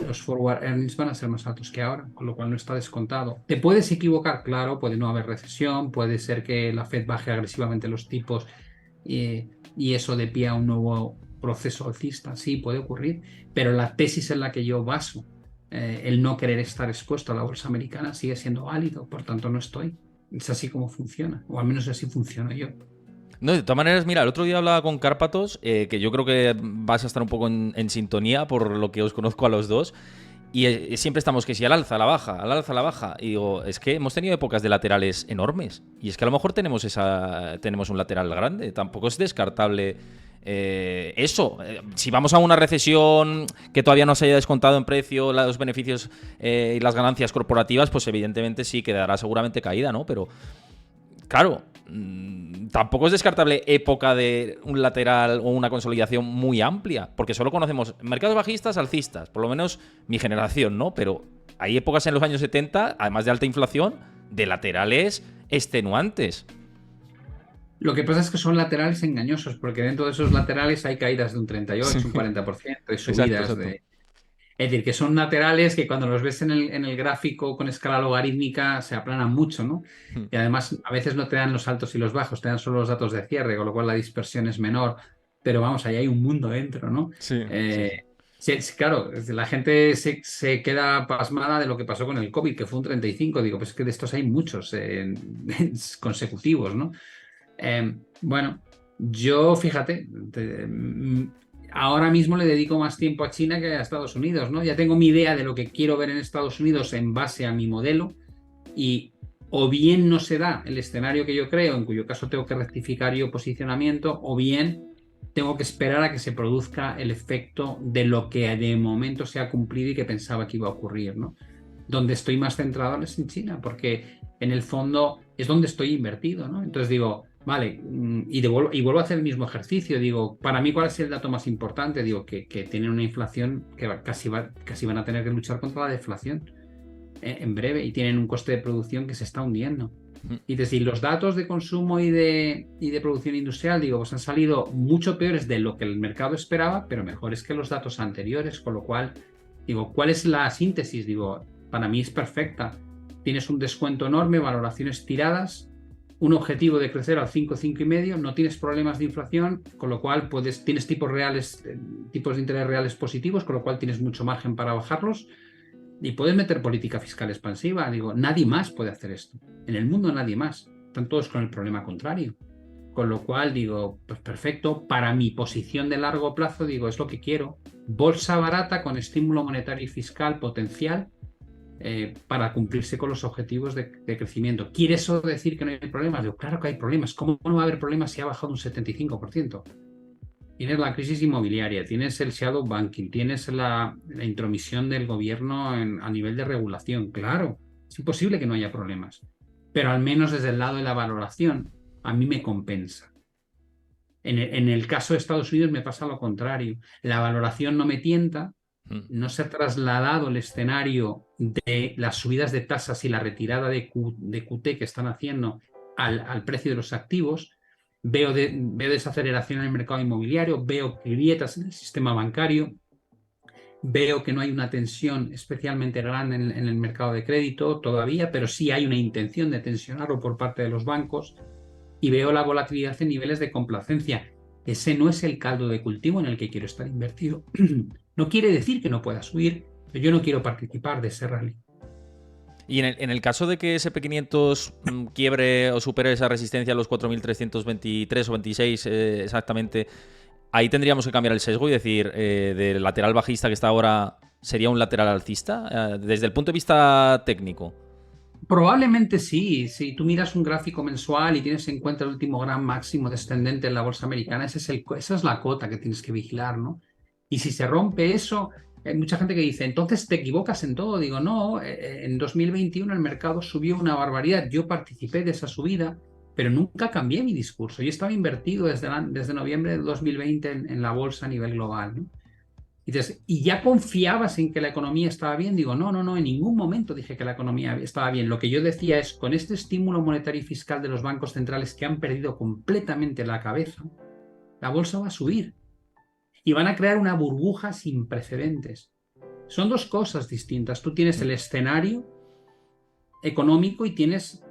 los forward earnings van a ser más altos que ahora, con lo cual no está descontado. ¿Te puedes equivocar? Claro, puede no haber recesión, puede ser que la Fed baje agresivamente los tipos y eso dé pie a un nuevo proceso alcista. Sí, puede ocurrir, pero la tesis en la que yo baso el no querer estar expuesto a la bolsa americana sigue siendo válido, por tanto no estoy. Es así como funciona, o al menos así funciono yo. No, de todas maneras, mira, el otro día hablaba con Cárpatos, que yo creo que vas a estar un poco en sintonía por lo que os conozco a los dos. Y siempre estamos que si al alza, a la baja, al alza, a la baja. Y digo, es que hemos tenido épocas de laterales enormes. Y es que a lo mejor tenemos un lateral grande. Tampoco es descartable eso. Si vamos a una recesión que todavía no se haya descontado en precio los beneficios y las ganancias corporativas, pues evidentemente sí quedará seguramente caída, ¿no? Pero claro, tampoco es descartable época de un lateral o una consolidación muy amplia, porque solo conocemos mercados bajistas, alcistas, por lo menos mi generación, ¿no? Pero hay épocas en los años 70, además de alta inflación, de laterales extenuantes. Lo que pasa es que son laterales engañosos, porque dentro de esos laterales hay caídas de un 38, un 40%, hay Exacto, subidas exacto. de... Es decir, que son laterales que cuando los ves en el gráfico con escala logarítmica se aplanan mucho, ¿no? Y además a veces no te dan los altos y los bajos, te dan solo los datos de cierre, con lo cual la dispersión es menor. Pero vamos, ahí hay un mundo dentro, ¿no? Sí, sí, sí. Claro, la gente se queda pasmada de lo que pasó con el COVID, que fue un 35. Digo, pues es que de estos hay muchos consecutivos, ¿no? Bueno, yo, fíjate, ahora mismo le dedico más tiempo a China que a Estados Unidos, ¿no? Ya tengo mi idea de lo que quiero ver en Estados Unidos en base a mi modelo y o bien no se da el escenario que yo creo, en cuyo caso tengo que rectificar yo posicionamiento, o bien tengo que esperar a que se produzca el efecto de lo que de momento se ha cumplido y que pensaba que iba a ocurrir, ¿no? Donde estoy más centrado es en China, porque en el fondo es donde estoy invertido, ¿no? Entonces digo, vale, y vuelvo a hacer el mismo ejercicio. Digo, para mí, ¿cuál es el dato más importante? Digo, que tienen una inflación que casi van a tener que luchar contra la deflación en breve y tienen un coste de producción que se está hundiendo. Y decir, los datos de consumo y de producción industrial, digo, pues han salido mucho peores de lo que el mercado esperaba, pero mejores que los datos anteriores, con lo cual, digo, ¿cuál es la síntesis? Digo, para mí es perfecta. Tienes un descuento enorme, valoraciones tiradas, un objetivo de crecer al 5, 5,5, no tienes problemas de inflación, con lo cual tienes tipos de interés reales positivos, con lo cual tienes mucho margen para bajarlos y puedes meter política fiscal expansiva. Digo, nadie más puede hacer esto. En el mundo nadie más. Están todos con el problema contrario. Con lo cual digo, pues perfecto, para mi posición de largo plazo, digo, es lo que quiero. Bolsa barata con estímulo monetario y fiscal potencial para cumplirse con los objetivos de crecimiento. ¿Quiere eso decir que no hay problemas? Digo, claro que hay problemas. ¿Cómo no va a haber problemas si ha bajado un 75%? Tienes la crisis inmobiliaria, tienes el shadow banking, tienes la intromisión del gobierno a nivel de regulación. Claro, es imposible que no haya problemas, pero al menos desde el lado de la valoración, a mí me compensa. En el caso de Estados Unidos me pasa lo contrario. La valoración no me tienta, no se ha trasladado el escenario de las subidas de tasas y la retirada de QT que están haciendo al precio de los activos. Veo desaceleración en el mercado inmobiliario, veo grietas en el sistema bancario, veo que no hay una tensión especialmente grande en el mercado de crédito todavía, pero sí hay una intención de tensionarlo por parte de los bancos y veo la volatilidad en niveles de complacencia. Ese no es el caldo de cultivo en el que quiero estar invertido. No quiere decir que no pueda subir, pero yo no quiero participar de ese rally. Y en el caso de que SP500 quiebre o supere esa resistencia a los 4.323 o 26 exactamente, ahí tendríamos que cambiar el sesgo y decir, del lateral bajista que está ahora, ¿sería un lateral alcista? Desde el punto de vista técnico. Probablemente sí. Si tú miras un gráfico mensual y tienes en cuenta el último gran máximo descendente en la bolsa americana, esa es la cota que tienes que vigilar, ¿no? Y si se rompe eso, hay mucha gente que dice, entonces te equivocas en todo. Digo, no, en 2021 el mercado subió una barbaridad. Yo participé de esa subida, pero nunca cambié mi discurso. Yo estaba invertido desde noviembre de 2020 en la bolsa a nivel global, ¿no? Y ya confiabas en que la economía estaba bien. Digo, no, no, no, en ningún momento dije que la economía estaba bien. Lo que yo decía es, con este estímulo monetario y fiscal de los bancos centrales que han perdido completamente la cabeza, la bolsa va a subir y van a crear una burbuja sin precedentes. Son dos cosas distintas. Tú tienes el escenario económico y tienes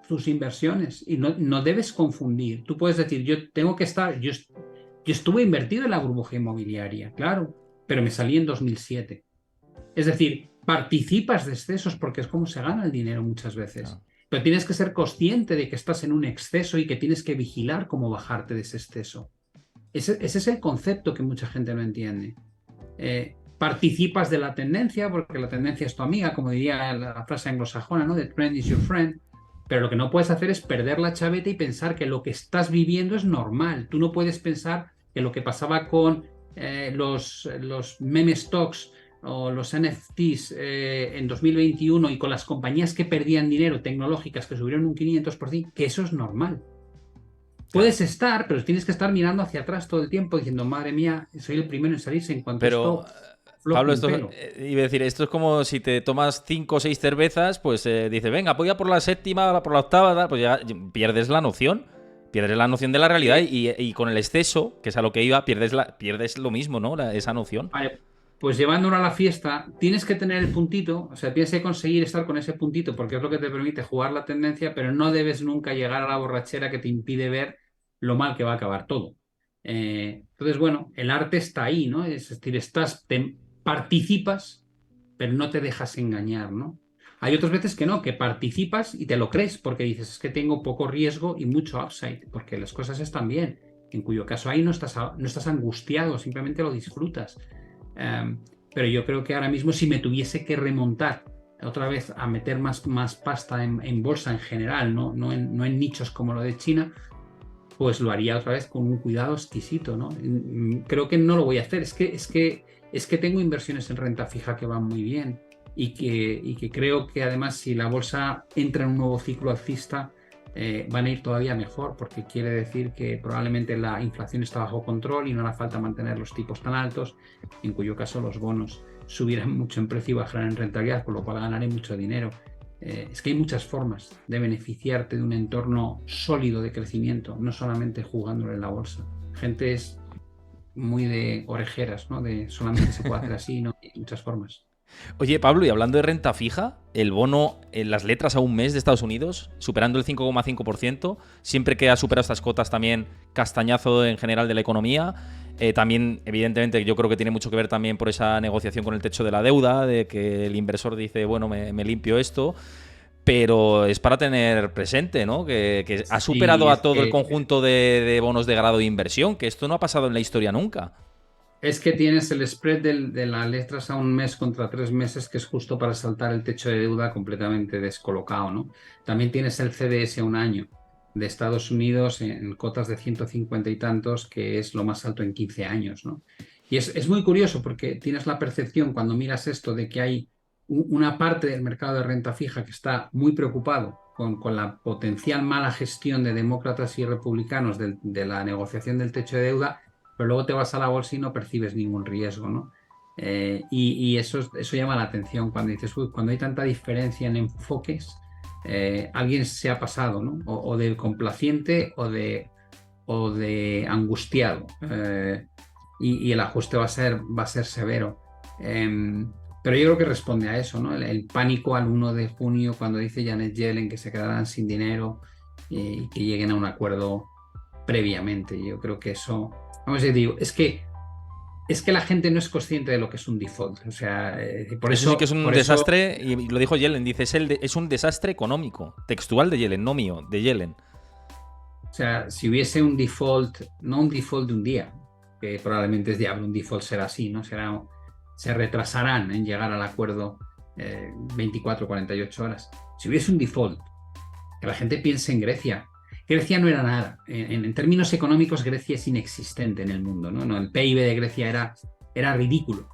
tus inversiones y no debes confundir. Tú puedes decir, yo estuve invertido en la burbuja inmobiliaria, claro, pero me salí en 2007. Es decir, participas de excesos porque es como se gana el dinero muchas veces. Ah. Pero tienes que ser consciente de que estás en un exceso y que tienes que vigilar cómo bajarte de ese exceso. Ese es el concepto que mucha gente no entiende. participas de la tendencia, porque la tendencia es tu amiga, como diría la frase anglosajona, ¿no? The trend is your friend. Pero lo que no puedes hacer es perder la chaveta y pensar que lo que estás viviendo es normal. Tú no puedes pensar que lo que pasaba con los meme stocks o los NFTs en 2021 y con las compañías que perdían dinero tecnológicas que subieron un 500%, que eso es normal. Claro. Puedes estar, pero tienes que estar mirando hacia atrás todo el tiempo diciendo, madre mía, soy el primero en salirse en cuanto Pero, esto floje Pablo, un esto, pelo. iba a decir, esto es como si te tomas 5 o 6 cervezas, pues dices, venga, voy a por la séptima, por la octava, tal, pues ya pierdes la noción. Pierdes la noción de la realidad Sí. y con el exceso, que es a lo que iba, pierdes lo mismo, ¿no? Esa noción. Vale, pues llevándolo a la fiesta, tienes que tener el puntito, o sea, tienes que conseguir estar con ese puntito porque es lo que te permite jugar la tendencia, pero no debes nunca llegar a la borrachera que te impide ver lo mal que va a acabar todo. Entonces, bueno, el arte está ahí, ¿no? Es decir, participas, pero no te dejas engañar, ¿no? Hay otras veces que no, que participas y te lo crees porque dices, es que tengo poco riesgo y mucho upside, porque las cosas están bien, en cuyo caso ahí no estás angustiado, simplemente lo disfrutas. Pero yo creo que ahora mismo si me tuviese que remontar otra vez a meter más pasta en bolsa en general, no en nichos como lo de China, pues lo haría otra vez con un cuidado exquisito, ¿no? Creo que no lo voy a hacer. Es que tengo inversiones en renta fija que van muy bien y que creo que además si la bolsa entra en un nuevo ciclo alcista, van a ir todavía mejor, porque quiere decir que probablemente la inflación está bajo control y no hará falta mantener los tipos tan altos, en cuyo caso los bonos subirán mucho en precio y bajarán en rentabilidad, por lo cual ganaré mucho dinero. Es que hay muchas formas de beneficiarte de un entorno sólido de crecimiento, no solamente jugándolo en la bolsa. Gente es muy de orejeras, ¿no? De solamente se puede hacer así, ¿no? Hay muchas formas. Oye, Pablo, y hablando de renta fija, el bono en las letras a un mes de Estados Unidos, superando el 5,5%, siempre que ha superado estas cotas también castañazo en general de la economía. También, evidentemente, yo creo que tiene mucho que ver también por esa negociación con el techo de la deuda, de que el inversor dice, bueno, me limpio esto, pero es para tener presente, ¿no? Que ha Sí, superado a todo el conjunto de bonos de grado de inversión, que esto no ha pasado en la historia nunca. es que tienes el spread de las letras a un mes contra 3 meses, que es justo para saltar el techo de deuda completamente descolocado, ¿no? También tienes el CDS a un año de Estados Unidos en cotas de 150 y tantos, que es lo más alto en 15 años, ¿no? Y es muy curioso porque tienes la percepción cuando miras esto de que hay una parte del mercado de renta fija que está muy preocupado con la potencial mala gestión de demócratas y republicanos de la negociación del techo de deuda, pero luego te vas a la bolsa y no percibes ningún riesgo, ¿no? Y eso llama la atención cuando dices, uy, cuando hay tanta diferencia en enfoques, alguien se ha pasado, ¿no? O de complaciente o de angustiado. Y el ajuste va a ser severo. Pero yo creo que responde a eso, ¿no? El pánico al 1 de junio cuando dice Janet Yellen que se quedarán sin dinero y que lleguen a un acuerdo previamente. Yo creo que eso, vamos a decir, es que la gente no es consciente de lo que es un default. O sea, por Eso sí que eso, es un por eso, desastre, y lo dijo Yellen, dice, es un desastre económico. Textual de Yellen, no mío, de Yellen. o sea, si hubiese un default, no un default de un día, que probablemente es diablo, un default será así, ¿no? Se retrasarán en llegar al acuerdo 24, 48 horas. Si hubiese un default, que la gente piense en Grecia. Grecia no era nada. En términos económicos, Grecia es inexistente en el mundo, ¿no? El PIB de Grecia era ridículo,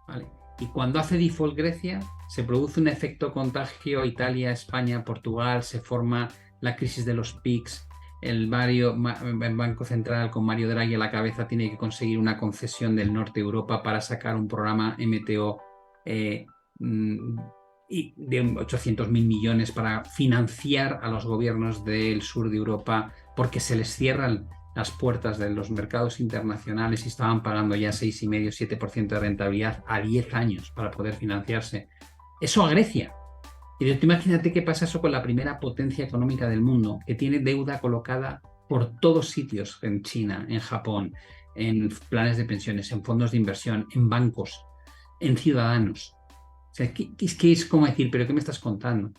¿vale? Y cuando hace default Grecia, se produce un efecto contagio, Italia, España, Portugal, se forma la crisis de los PICs, el Banco Central con Mario Draghi a la cabeza tiene que conseguir una concesión del norte de Europa para sacar un programa MTO eh, mm, de 800.000 millones para financiar a los gobiernos del sur de Europa porque se les cierran las puertas de los mercados internacionales y estaban pagando ya 6,5-7% de rentabilidad a 10 años para poder financiarse. Eso a Grecia. Y tú imagínate qué pasa eso con la primera potencia económica del mundo, que tiene deuda colocada por todos sitios, en China, en Japón, en planes de pensiones, en fondos de inversión, en bancos, en ciudadanos. O sea, es como decir, ¿pero qué me estás contando?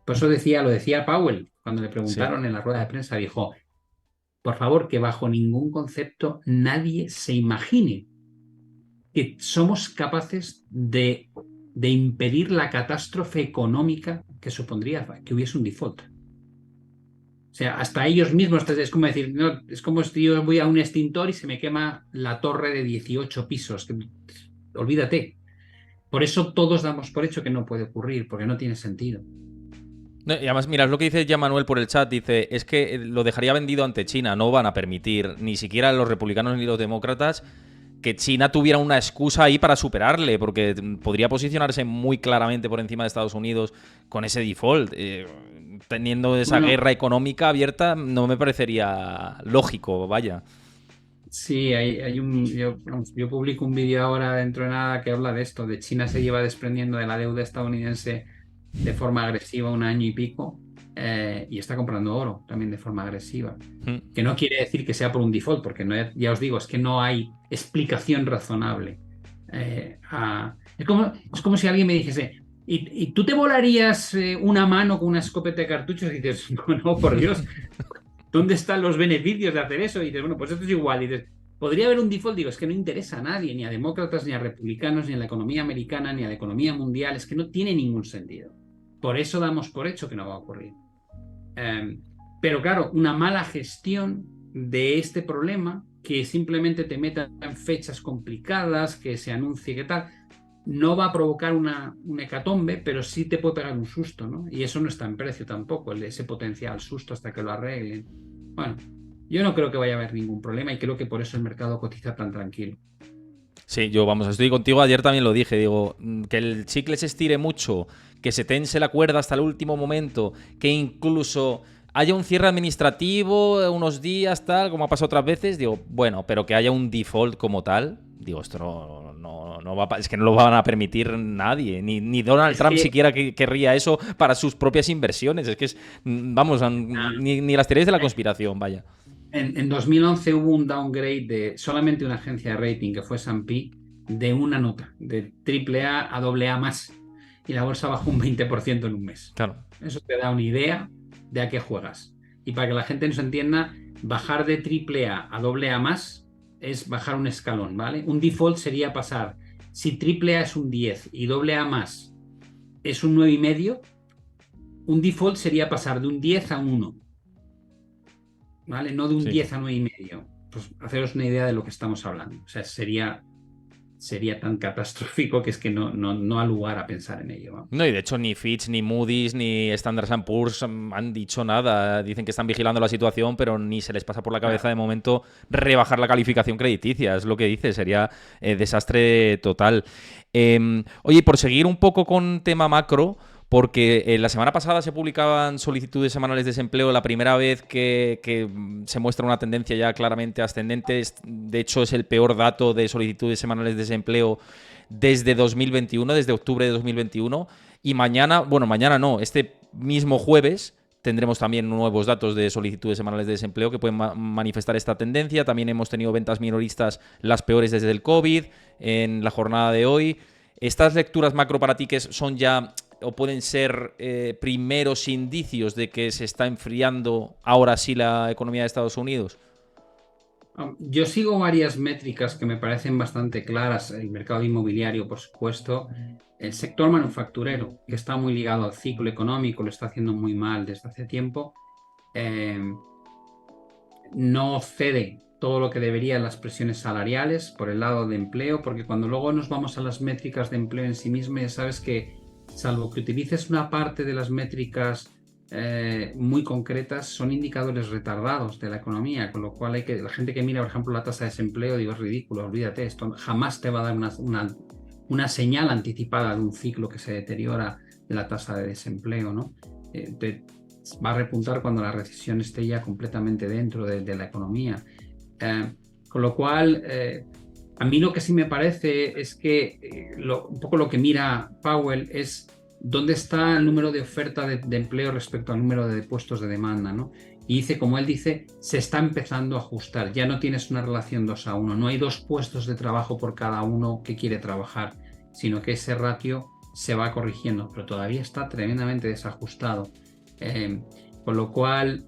Por eso lo decía Powell, cuando le Sí. preguntaron en la rueda de prensa, dijo, por favor, que bajo ningún concepto nadie se imagine que somos capaces de impedir la catástrofe económica que supondría que hubiese un default. O sea, hasta ellos mismos, es como decir, no, es como si yo voy a un extintor y se me quema la torre de 18 pisos. Olvídate. Por eso todos damos por hecho que no puede ocurrir, porque no tiene sentido. No, y además, mira, es lo que dice ya Manuel por el chat, dice, es que lo dejaría vendido ante China, no van a permitir ni siquiera los republicanos ni los demócratas que China tuviera una excusa ahí para superarle, porque podría posicionarse muy claramente por encima de Estados Unidos con ese default. Teniendo esa Bueno, guerra económica abierta, no me parecería lógico, vaya. sí, yo publico un vídeo ahora dentro de nada que habla de esto, de China se lleva desprendiendo de la deuda estadounidense de forma agresiva un año y pico, y está comprando oro también de forma agresiva. Mm. Que no quiere decir que sea por un default, porque no, ya os digo, es que no hay explicación razonable. Es como si alguien me dijese, ¿y tú te volarías una mano con una escopeta de cartuchos? Y dices, no, por Dios, ¿dónde están los beneficios de hacer eso? Y dices, bueno, pues esto es igual. Y dices, ¿podría haber un default? Digo, es que no interesa a nadie, ni a demócratas, ni a republicanos, ni a la economía americana, ni a la economía mundial. Es que no tiene ningún sentido. Por eso damos por hecho que no va a ocurrir. Eh, pero claro, una mala gestión de este problema, que simplemente te meta en fechas complicadas, que se anuncie que tal, no va a provocar un hecatombe, pero sí te puede pegar un susto, ¿no? Y eso no está en precio tampoco, ese potencial susto hasta que lo arreglen. Bueno, yo no creo que vaya a haber ningún problema y creo que por eso el mercado cotiza tan tranquilo. Sí, yo vamos, estoy contigo, ayer también lo dije, digo, que el chicle se estire mucho, que se tense la cuerda hasta el último momento, que incluso haya un cierre administrativo, unos días, tal, como ha pasado otras veces, digo, bueno, pero que haya un default como tal, digo, esto no va es que no lo van a permitir nadie, ni Donald Es Trump que siquiera querría eso para sus propias inversiones, es que es, vamos, ni las teorías de la conspiración, vaya. en 2011 hubo un downgrade de solamente una agencia de rating, que fue S&P, de una nota, de AAA a AA más, y la bolsa bajó un 20% en un mes. Claro. Eso te da una idea de a qué juegas. Y para que la gente nos entienda, bajar de AAA a AA más es bajar un escalón, ¿vale? Un default sería pasar, si AAA es un 10 y AA más es un 9,5, un default sería pasar de un 10 a un 1. ¿Vale? No de un Sí. 10 a 9,5. Pues haceros una idea de lo que estamos hablando. O sea, sería tan catastrófico que es que no ha lugar a pensar en ello. Vamos. No, y de hecho ni Fitch, ni Moody's, ni Standard Poor's han dicho nada. Dicen que están vigilando la situación, pero ni se les pasa por la cabeza Claro. de momento rebajar la calificación crediticia. Es lo que dice, sería desastre total. Oye, por seguir un poco con tema macro, porque la semana pasada se publicaban solicitudes semanales de desempleo, la primera vez que se muestra una tendencia ya claramente ascendente. De hecho, es el peor dato de solicitudes semanales de desempleo desde 2021, desde octubre de 2021. Y mañana no, este mismo jueves tendremos también nuevos datos de solicitudes semanales de desempleo que pueden manifestar esta tendencia. También hemos tenido ventas minoristas las peores desde el COVID en la jornada de hoy. ¿Estas lecturas macro para ti que son ya o pueden ser primeros indicios de que se está enfriando ahora sí la economía de Estados Unidos? Yo sigo varias métricas que me parecen bastante claras. El mercado inmobiliario, por supuesto. El sector manufacturero, que está muy ligado al ciclo económico, lo está haciendo muy mal desde hace tiempo. Eh, no cede todo lo que debería en las presiones salariales por el lado de empleo, porque cuando luego nos vamos a las métricas de empleo en sí mismas, ya sabes que salvo que utilices una parte de las métricas muy concretas, son indicadores retardados de la economía, con lo cual la gente que mira, por ejemplo, la tasa de desempleo, digo, es ridículo, olvídate, esto jamás te va a dar una señal anticipada de un ciclo que se deteriora de la tasa de desempleo, ¿no? Va a repuntar cuando la recesión esté ya completamente dentro de la economía. Con lo cual, a mí lo que sí me parece es que un poco lo que mira Powell es dónde está el número de oferta de empleo respecto al número de puestos de demanda, ¿no? Y dice, como él dice, se está empezando a ajustar. Ya no tienes una relación 2-1, no hay 2 puestos de trabajo por cada uno que quiere trabajar, sino que ese ratio se va corrigiendo, pero todavía está tremendamente desajustado. Con lo cual,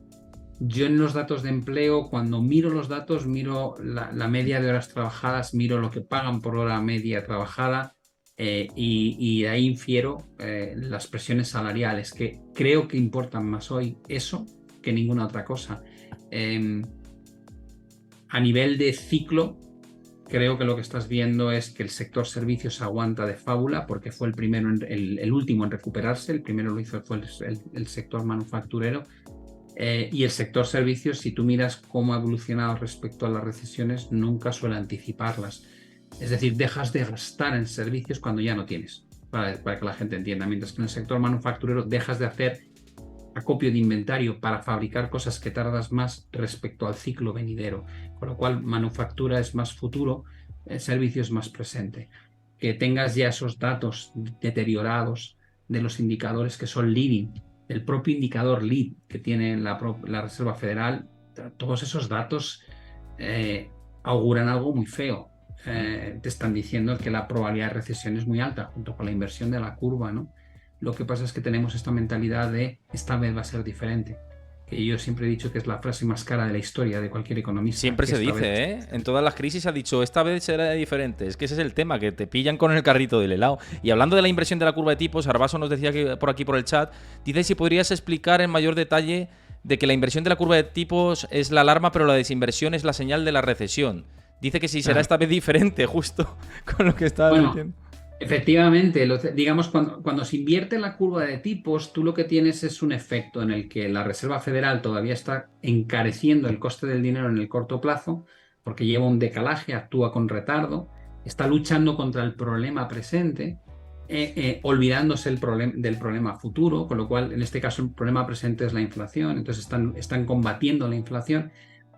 Yo en los datos de empleo, cuando miro los datos, miro la media de horas trabajadas, miro lo que pagan por hora media trabajada, y de ahí infiero las presiones salariales, que creo que importan más hoy eso que ninguna otra cosa. A nivel de ciclo, creo que lo que estás viendo es que el sector servicios aguanta de fábula, porque fue el primero, el último en recuperarse. El primero lo hizo fue el sector manufacturero. Y el sector servicios, si tú miras cómo ha evolucionado respecto a las recesiones, nunca suele anticiparlas. Es decir, dejas de gastar en servicios cuando ya no tienes, para que la gente entienda. Mientras que en el sector manufacturero dejas de hacer acopio de inventario para fabricar cosas que tardas más respecto al ciclo venidero. Con lo cual, manufactura es más futuro, el servicio es más presente. Que tengas ya esos datos deteriorados de los indicadores que son leading, el propio indicador lead que tiene la Reserva Federal, todos esos datos auguran algo muy feo. Te están diciendo que la probabilidad de recesión es muy alta, junto con la inversión de la curva, ¿no? Lo que pasa es que tenemos esta mentalidad de esta vez va a ser diferente, que yo siempre he dicho que es la frase más cara de la historia de cualquier economista. Siempre se dice, ¿eh? En todas las crisis ha dicho, esta vez será diferente. Es que ese es el tema, que te pillan con el carrito del helado. Y hablando de la inversión de la curva de tipos, Arbaso nos decía que por aquí por el chat, dice si podrías explicar en mayor detalle de que la inversión de la curva de tipos es la alarma, pero la desinversión es la señal de la recesión. Dice que si será esta vez diferente, justo con lo que estaba diciendo. Efectivamente, digamos, cuando se invierte la curva de tipos, tú lo que tienes es un efecto en el que la Reserva Federal todavía está encareciendo el coste del dinero en el corto plazo, porque lleva un decalaje, actúa con retardo, está luchando contra el problema presente, olvidándose del problema futuro, con lo cual, en este caso, el problema presente es la inflación. Entonces están combatiendo la inflación,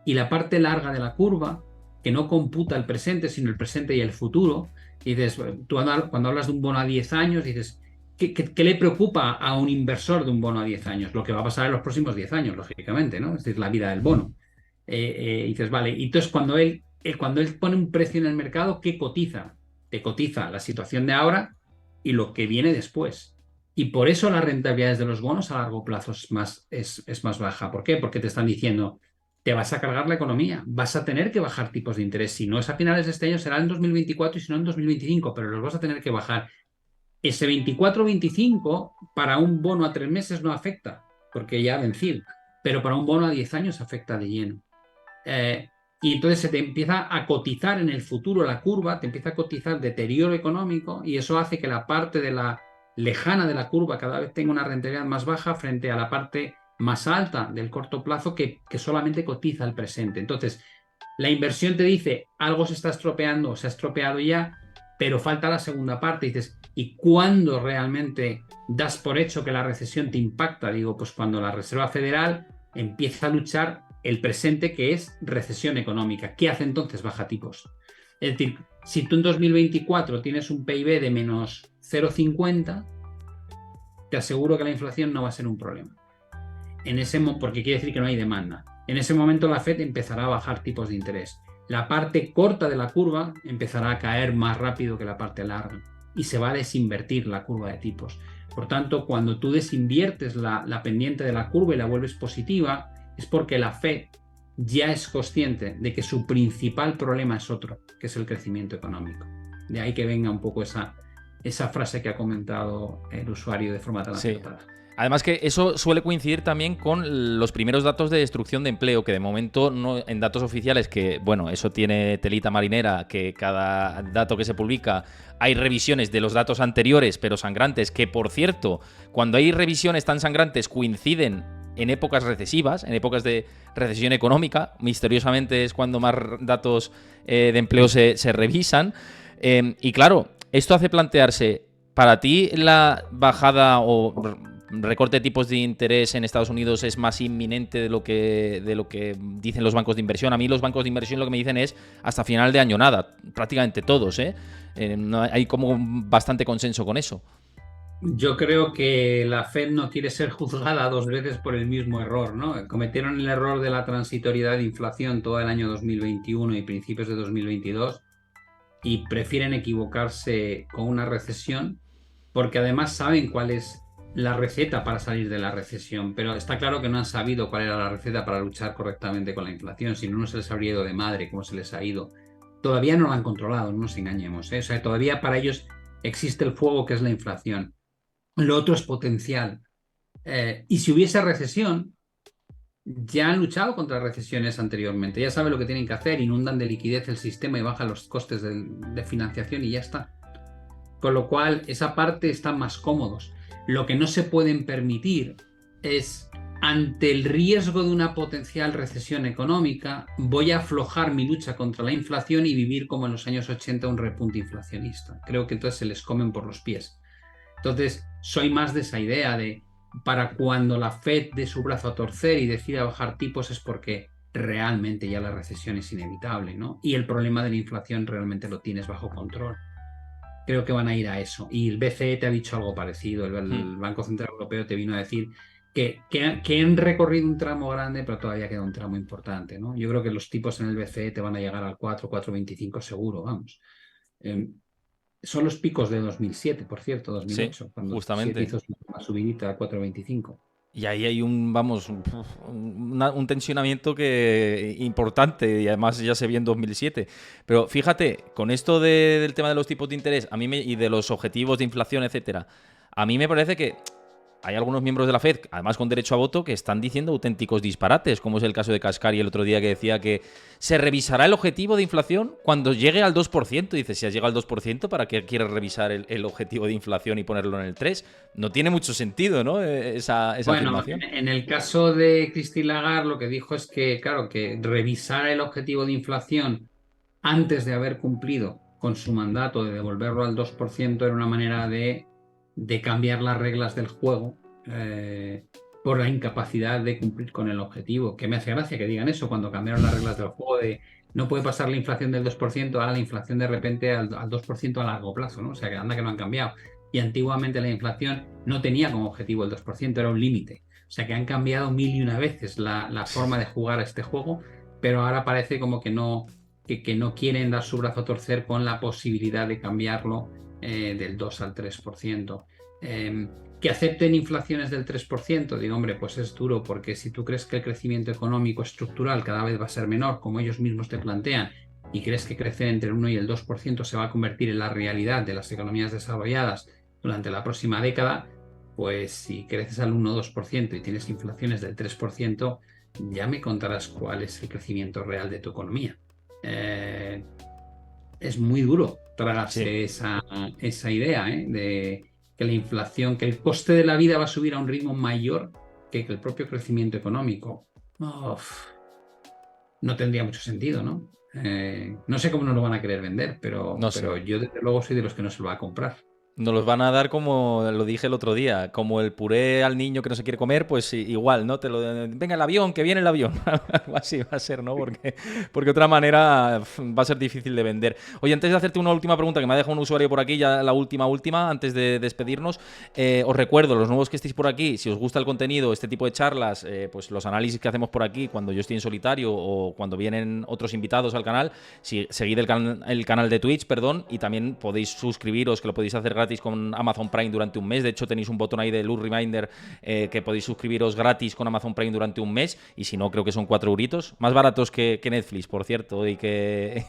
y la parte larga de la curva, que no computa el presente, sino el presente y el futuro. Y dices, tú cuando hablas de un bono a 10 años, dices, ¿qué le preocupa a un inversor de un bono a 10 años? Lo que va a pasar en los próximos 10 años, lógicamente, ¿no? Es decir, la vida del bono. Y dices, vale, y entonces cuando él pone un precio en el mercado, ¿qué cotiza? Te cotiza la situación de ahora y lo que viene después. Y por eso las rentabilidades de los bonos a largo plazo es más baja. ¿Por qué? Porque te están diciendo, te vas a cargar la economía, vas a tener que bajar tipos de interés. Si no es a finales de este año, será en 2024, y si no en 2025, pero los vas a tener que bajar. Ese 24-25 para un bono a 3 meses no afecta, porque ya ha vencido, pero para un bono a 10 años afecta de lleno. Y entonces se te empieza a cotizar en el futuro la curva, te empieza a cotizar deterioro económico, y eso hace que la parte de la lejana de la curva cada vez tenga una rentabilidad más baja frente a la parte más alta del corto plazo que solamente cotiza el presente. Entonces, la inversión te dice, algo se está estropeando o se ha estropeado ya, pero falta la segunda parte. Y dices, ¿y cuándo realmente das por hecho que la recesión te impacta? Digo, pues cuando la Reserva Federal empieza a luchar el presente, que es recesión económica. ¿Qué hace entonces? Baja tipos. Es decir, si tú en 2024 tienes un PIB de menos 0,50, te aseguro que la inflación no va a ser un problema. Porque quiere decir que no hay demanda. En ese momento la Fed empezará a bajar tipos de interés. La parte corta de la curva empezará a caer más rápido que la parte larga y se va a desinvertir la curva de tipos. Por tanto, cuando tú desinviertes la pendiente de la curva y la vuelves positiva, es porque la Fed ya es consciente de que su principal problema es otro, que es el crecimiento económico. De ahí que venga un poco esa frase que ha comentado el usuario de forma tan acertada. Además que eso suele coincidir también con los primeros datos de destrucción de empleo, que de momento no, en datos oficiales, que bueno, eso tiene telita marinera, que cada dato que se publica hay revisiones de los datos anteriores, pero sangrantes, que por cierto, cuando hay revisiones tan sangrantes coinciden en épocas recesivas, en épocas de recesión económica, misteriosamente es cuando más datos de empleo se revisan. Y claro, esto hace plantearse, para ti la bajada o recorte de tipos de interés en Estados Unidos es más inminente de lo que dicen los bancos de inversión. A mí los bancos de inversión lo que me dicen es hasta final de año nada, prácticamente todos, no, hay como bastante consenso con eso. Yo creo que la Fed no quiere ser juzgada 2 veces por el mismo error, ¿no? Cometieron el error de la transitoriedad de inflación todo el año 2021 y principios de 2022 y prefieren equivocarse con una recesión porque además saben cuál es la receta para salir de la recesión, pero está claro que no han sabido cuál era la receta para luchar correctamente con la inflación, si no, no se les habría ido de madre como se les ha ido. Todavía no lo han controlado, no nos engañemos, ¿eh? O sea, todavía para ellos existe el fuego que es la inflación. Lo otro es potencial. Y si hubiese recesión, ya han luchado contra recesiones anteriormente, ya saben lo que tienen que hacer, inundan de liquidez el sistema y bajan los costes de financiación y ya está. Con lo cual, esa parte están más cómodos. Lo que no se pueden permitir es, ante el riesgo de una potencial recesión económica, voy a aflojar mi lucha contra la inflación y vivir como en los años 80 un repunte inflacionista. Creo que entonces se les comen por los pies. Entonces, soy más de esa idea de, para cuando la Fed dé su brazo a torcer y decida bajar tipos es porque realmente ya la recesión es inevitable, ¿no? Y el problema de la inflación realmente lo tienes bajo control. Creo que van a ir a eso. Y el BCE te ha dicho algo parecido. El Banco Central Europeo te vino a decir que han recorrido un tramo grande, pero todavía queda un tramo importante, ¿no? Yo creo que los tipos en el BCE te van a llegar al 4, 4,25 seguro, vamos. Son los picos de 2007, por cierto, Sí, 2008, cuando 2007 justamente. hizo una subidita a 4,25. Y ahí hay un tensionamiento importante y además ya se vio en 2007. Pero fíjate, con esto del tema de los tipos de interés y de los objetivos de inflación, etcétera, a mí me parece que hay algunos miembros de la Fed, además con derecho a voto, que están diciendo auténticos disparates, como es el caso de Kaspari el otro día, que decía que se revisará el objetivo de inflación cuando llegue al 2%. Dice, si has llegado al 2%, ¿para qué quieres revisar el objetivo de inflación y ponerlo en el 3%? No tiene mucho sentido, ¿no? Esa Bueno, afirmación. en el caso de Christine Lagarde, lo que dijo es que, claro, que revisar el objetivo de inflación antes de haber cumplido con su mandato de devolverlo al 2% era una manera de cambiar las reglas del juego por la incapacidad de cumplir con el objetivo. Que me hace gracia que digan eso cuando cambiaron las reglas del juego de no puede pasar la inflación del 2% a la inflación de repente al 2% a largo plazo, ¿no? O sea, que anda que no han cambiado. Y antiguamente la inflación no tenía como objetivo el 2%, era un límite. O sea, que han cambiado mil y una veces la forma de jugar a este juego, pero ahora parece como que no quieren dar su brazo a torcer con la posibilidad de cambiarlo del 2 al 3%. Que acepten inflaciones del 3%, digo, hombre, pues es duro, porque si tú crees que el crecimiento económico estructural cada vez va a ser menor, como ellos mismos te plantean, y crees que crecer entre el 1 y el 2% se va a convertir en la realidad de las economías desarrolladas durante la próxima década, pues si creces al 1 o 2% y tienes inflaciones del 3%, ya me contarás cuál es el crecimiento real de tu economía. Es muy duro Sí. tragarse esa idea, de que la inflación, que el coste de la vida va a subir a un ritmo mayor que el propio crecimiento económico. Uf, no tendría mucho sentido, ¿no? No sé cómo nos lo van a querer vender, No sé. pero yo desde luego soy de los que no se lo va a comprar. Nos los van a dar como lo dije el otro día, como el puré al niño que no se quiere comer, pues igual, ¿no? Venga el avión, que viene el avión. Algo así va a ser, ¿no? Porque de otra manera va a ser difícil de vender. Oye, antes de hacerte una última pregunta, que me ha dejado un usuario por aquí, ya la última, antes de despedirnos, os recuerdo, los nuevos que estéis por aquí, si os gusta el contenido, este tipo de charlas, pues los análisis que hacemos por aquí, cuando yo estoy en solitario o cuando vienen otros invitados al canal, seguid el canal de Twitch, perdón, y también podéis suscribiros, que lo podéis hacer gratis con Amazon Prime durante un mes. De hecho, tenéis un botón ahí de Luz Reminder que podéis suscribiros gratis con Amazon Prime durante un mes. Y si no, creo que son 4 euritos. Más baratos que Netflix, por cierto, y que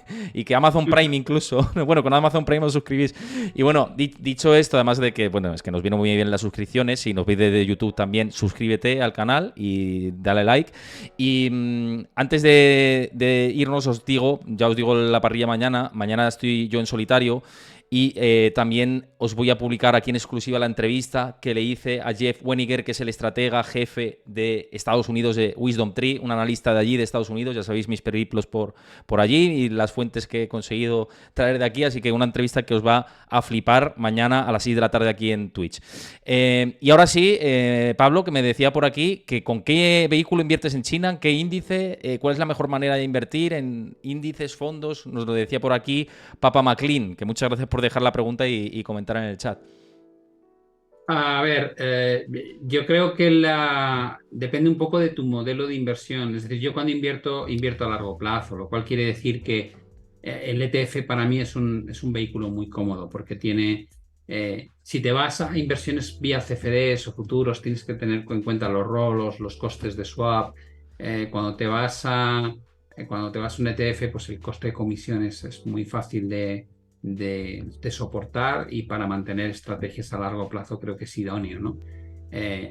Amazon Prime incluso. Bueno, con Amazon Prime os suscribís. Y bueno, dicho esto, además de que, bueno, es que nos viene muy bien las suscripciones. Si nos veis de YouTube también, suscríbete al canal y dale like. Y antes de irnos, os digo la parrilla mañana. Mañana estoy yo en solitario. Y también os voy a publicar aquí en exclusiva la entrevista que le hice a Jeff Weniger, que es el estratega jefe de Estados Unidos de Wisdom Tree, un analista de allí, de Estados Unidos. Ya sabéis mis periplos por allí y las fuentes que he conseguido traer de aquí. Así que una entrevista que os va a flipar mañana a las 6 de la tarde aquí en Twitch. Y ahora sí, Pablo, que me decía por aquí que con qué vehículo inviertes en China, en qué índice, cuál es la mejor manera de invertir en índices, fondos. Nos lo decía por aquí Papa McLean, que muchas gracias por dejar la pregunta y comentar en el chat. A ver, yo creo que depende un poco de tu modelo de inversión. Es decir, yo cuando invierto a largo plazo, lo cual quiere decir que el ETF para mí es un vehículo muy cómodo porque tiene Si te vas a inversiones vía CFDs o futuros, tienes que tener en cuenta los rolos, los costes de swap. Cuando te vas a un ETF, pues el coste de comisiones es muy fácil de soportar, y para mantener estrategias a largo plazo creo que es idóneo, ¿no?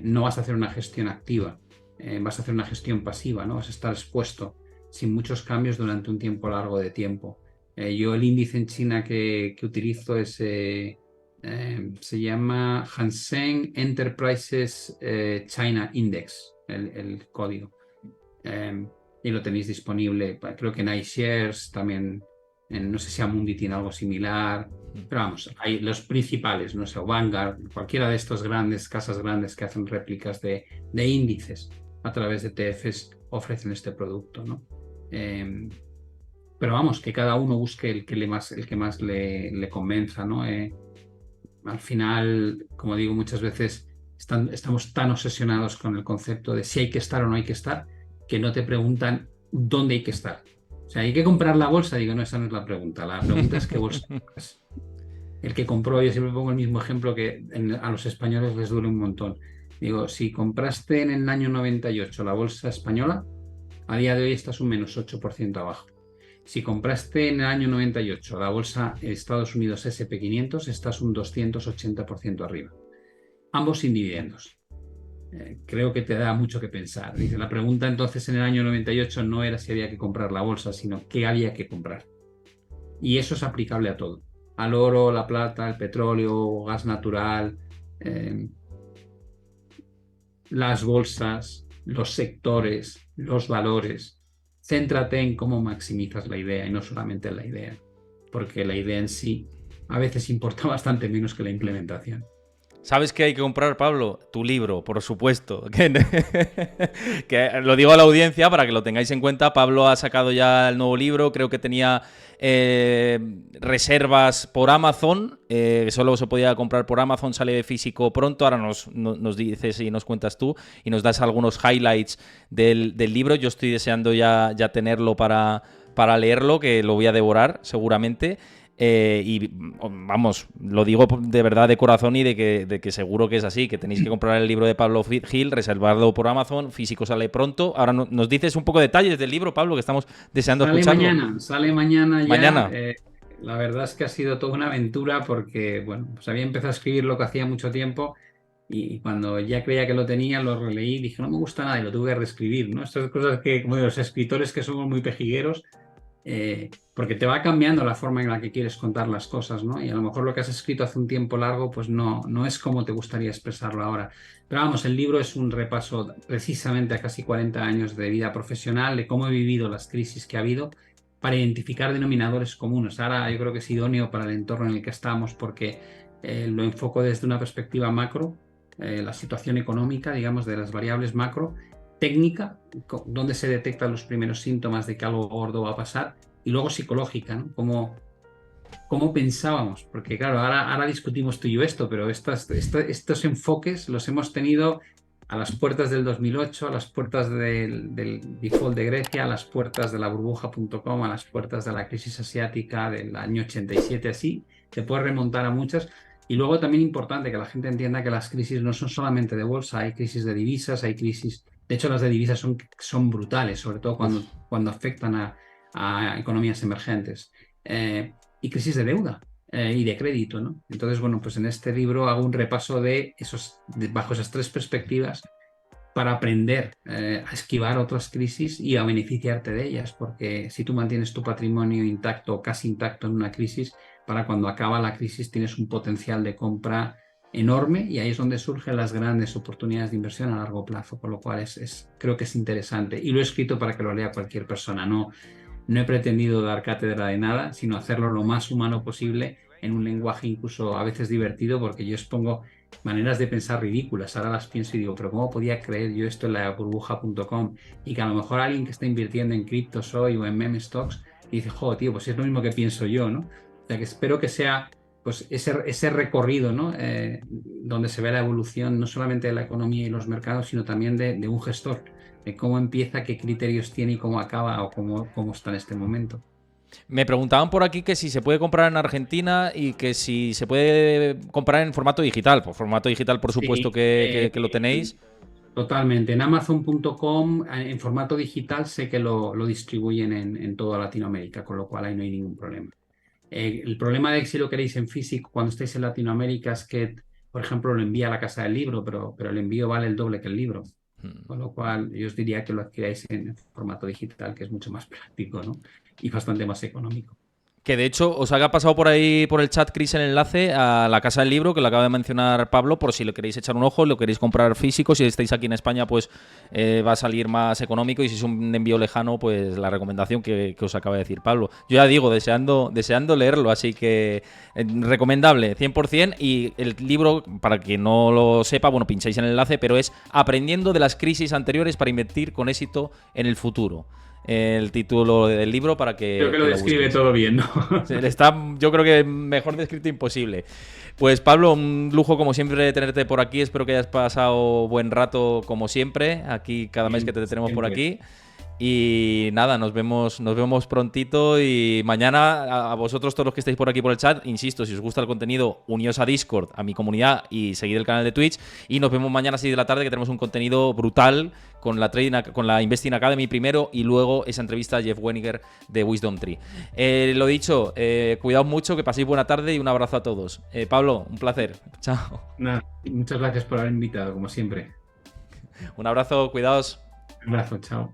No vas a hacer una gestión activa, vas a hacer una gestión pasiva, ¿no? Vas a estar expuesto sin muchos cambios durante un tiempo largo de tiempo. Yo el índice en China que utilizo se llama Hang Seng Enterprises China Index, el código. Y lo tenéis disponible, creo que en iShares también, no sé si Amundi tiene algo similar, pero vamos, hay los principales, no sé, o Vanguard, cualquiera de estos casas grandes que hacen réplicas de índices a través de ETFs ofrecen este producto, ¿no? Pero vamos, que cada uno busque el que más le convenza, ¿no? Al final, como digo muchas veces, estamos tan obsesionados con el concepto de si hay que estar o no hay que estar, que no te preguntan dónde hay que estar. O sea, ¿hay que comprar la bolsa? Digo, no, esa no es la pregunta. La pregunta es qué bolsa compras. El que compró, yo siempre pongo el mismo ejemplo que a los españoles les duele un montón. Digo, si compraste en el año 98 la bolsa española, a día de hoy estás un menos 8% abajo. Si compraste en el año 98 la bolsa Estados Unidos SP500, estás un 280% arriba. Ambos sin dividendos. Creo que te da mucho que pensar. Dice, la pregunta entonces en el año 98 no era si había que comprar la bolsa, sino qué había que comprar. Y eso es aplicable a todo. Al oro, la plata, el petróleo, gas natural, las bolsas, los sectores, los valores. Céntrate en cómo maximizas la idea y no solamente en la idea, porque la idea en sí a veces importa bastante menos que la implementación. ¿Sabes qué hay que comprar, Pablo? Tu libro, por supuesto. Que lo digo a la audiencia para que lo tengáis en cuenta. Pablo ha sacado ya el nuevo libro. Creo que tenía reservas por Amazon. Solo se podía comprar por Amazon. Sale físico pronto. Ahora nos dices y nos cuentas tú. Y nos das algunos highlights del libro. Yo estoy deseando ya tenerlo para leerlo, que lo voy a devorar seguramente. Y vamos, lo digo de verdad de corazón y de que seguro que es así, que tenéis que comprar el libro de Pablo Gil, reservado por Amazon, físico sale pronto. Ahora nos dices un poco de detalles del libro, Pablo, que estamos deseando escucharlo. Sale mañana ya. Mañana. La verdad es que ha sido toda una aventura porque, bueno, pues había empezado a escribir lo que hacía mucho tiempo, y cuando ya creía que lo tenía, lo releí y dije, no me gusta nada, y lo tuve que reescribir, ¿no? Estas cosas que, como los escritores que somos muy pejigueros, porque te va cambiando la forma en la que quieres contar las cosas, ¿no? Y a lo mejor lo que has escrito hace un tiempo largo, pues no es como te gustaría expresarlo ahora. Pero vamos, el libro es un repaso precisamente a casi 40 años de vida profesional, de cómo he vivido las crisis que ha habido, para identificar denominadores comunes. Ahora yo creo que es idóneo para el entorno en el que estamos, porque lo enfoco desde una perspectiva macro, la situación económica, digamos, de las variables macro, técnica, donde se detectan los primeros síntomas de que algo gordo va a pasar, y luego psicológica, ¿no? Cómo pensábamos, porque claro, ahora discutimos tú y yo esto, pero estos enfoques los hemos tenido a las puertas del 2008, a las puertas del default de Grecia, a las puertas de la burbuja.com, a las puertas de la crisis asiática del año 87, así, te puedes remontar a muchas. Y luego también importante que la gente entienda que las crisis no son solamente de bolsa, hay crisis de divisas, hay crisis. De hecho, las de divisas son brutales, sobre todo cuando afectan a economías emergentes. Y crisis de deuda y de crédito, ¿no? Entonces, bueno, pues en este libro hago un repaso bajo esas tres perspectivas, para aprender a esquivar otras crisis y a beneficiarte de ellas, porque si tú mantienes tu patrimonio intacto, casi intacto en una crisis, para cuando acaba la crisis tienes un potencial de compra enorme, y ahí es donde surgen las grandes oportunidades de inversión a largo plazo, con lo cual creo que es interesante, y lo he escrito para que lo lea cualquier persona. No he pretendido dar cátedra de nada, sino hacerlo lo más humano posible, en un lenguaje incluso a veces divertido, porque yo expongo maneras de pensar ridículas. Ahora las pienso y digo, pero ¿cómo podía creer yo esto en la burbuja.com? Y que a lo mejor alguien que está invirtiendo en criptos hoy o en meme stocks dice, joder, tío, pues es lo mismo que pienso yo, ¿no? O sea, que espero que sea pues ese recorrido, ¿no? Donde se ve la evolución no solamente de la economía y los mercados, sino también de un gestor, de cómo empieza, qué criterios tiene y cómo acaba, o cómo está en este momento. Me preguntaban por aquí que si se puede comprar en Argentina y que si se puede comprar en formato digital. Por formato digital, por supuesto Sí, que lo tenéis. totalmente. En Amazon.com, en formato digital, sé que lo distribuyen en toda Latinoamérica, con lo cual ahí no hay ningún problema. El problema de que si lo queréis en físico cuando estáis en Latinoamérica es que, por ejemplo, lo envía a la casa del libro, pero el envío vale el doble que el libro. Con lo cual, yo os diría que lo adquiráis en formato digital, que es mucho más práctico, ¿no? Y bastante más económico. Que de hecho os haga pasado por ahí por el chat, Chris, el enlace a la Casa del Libro, que lo acaba de mencionar Pablo, por si le queréis echar un ojo, lo queréis comprar físico. Si estáis aquí en España, pues va a salir más económico. Y si es un envío lejano, pues la recomendación que os acaba de decir Pablo. Yo ya digo, deseando leerlo, así que recomendable, 100%. Y el libro, para quien no lo sepa, bueno, pincháis en el enlace, pero es Aprendiendo de las crisis anteriores para invertir con éxito en el futuro. El título del libro para Creo que lo que lo describe busquéis. todo bien, ¿no? Está, yo creo que mejor descrito imposible. Pues Pablo, un lujo como siempre tenerte por aquí. Espero que hayas pasado buen rato como siempre, aquí cada mes que te tenemos por Siempre. aquí. Y nada, nos vemos prontito y mañana a vosotros todos los que estáis por aquí por el chat, insisto, si os gusta el contenido, uníos a Discord, a mi comunidad y seguid el canal de Twitch y nos vemos mañana a 6 de la tarde que tenemos un contenido brutal con con la Investing Academy primero y luego esa entrevista a Jeff Weniger de Wisdom Tree. Lo dicho, cuidaos mucho, que paséis buena tarde y un abrazo a todos. Pablo, un placer. Chao. Nada, muchas gracias por haber invitado, como siempre. Un abrazo, cuidaos. Un abrazo, chao.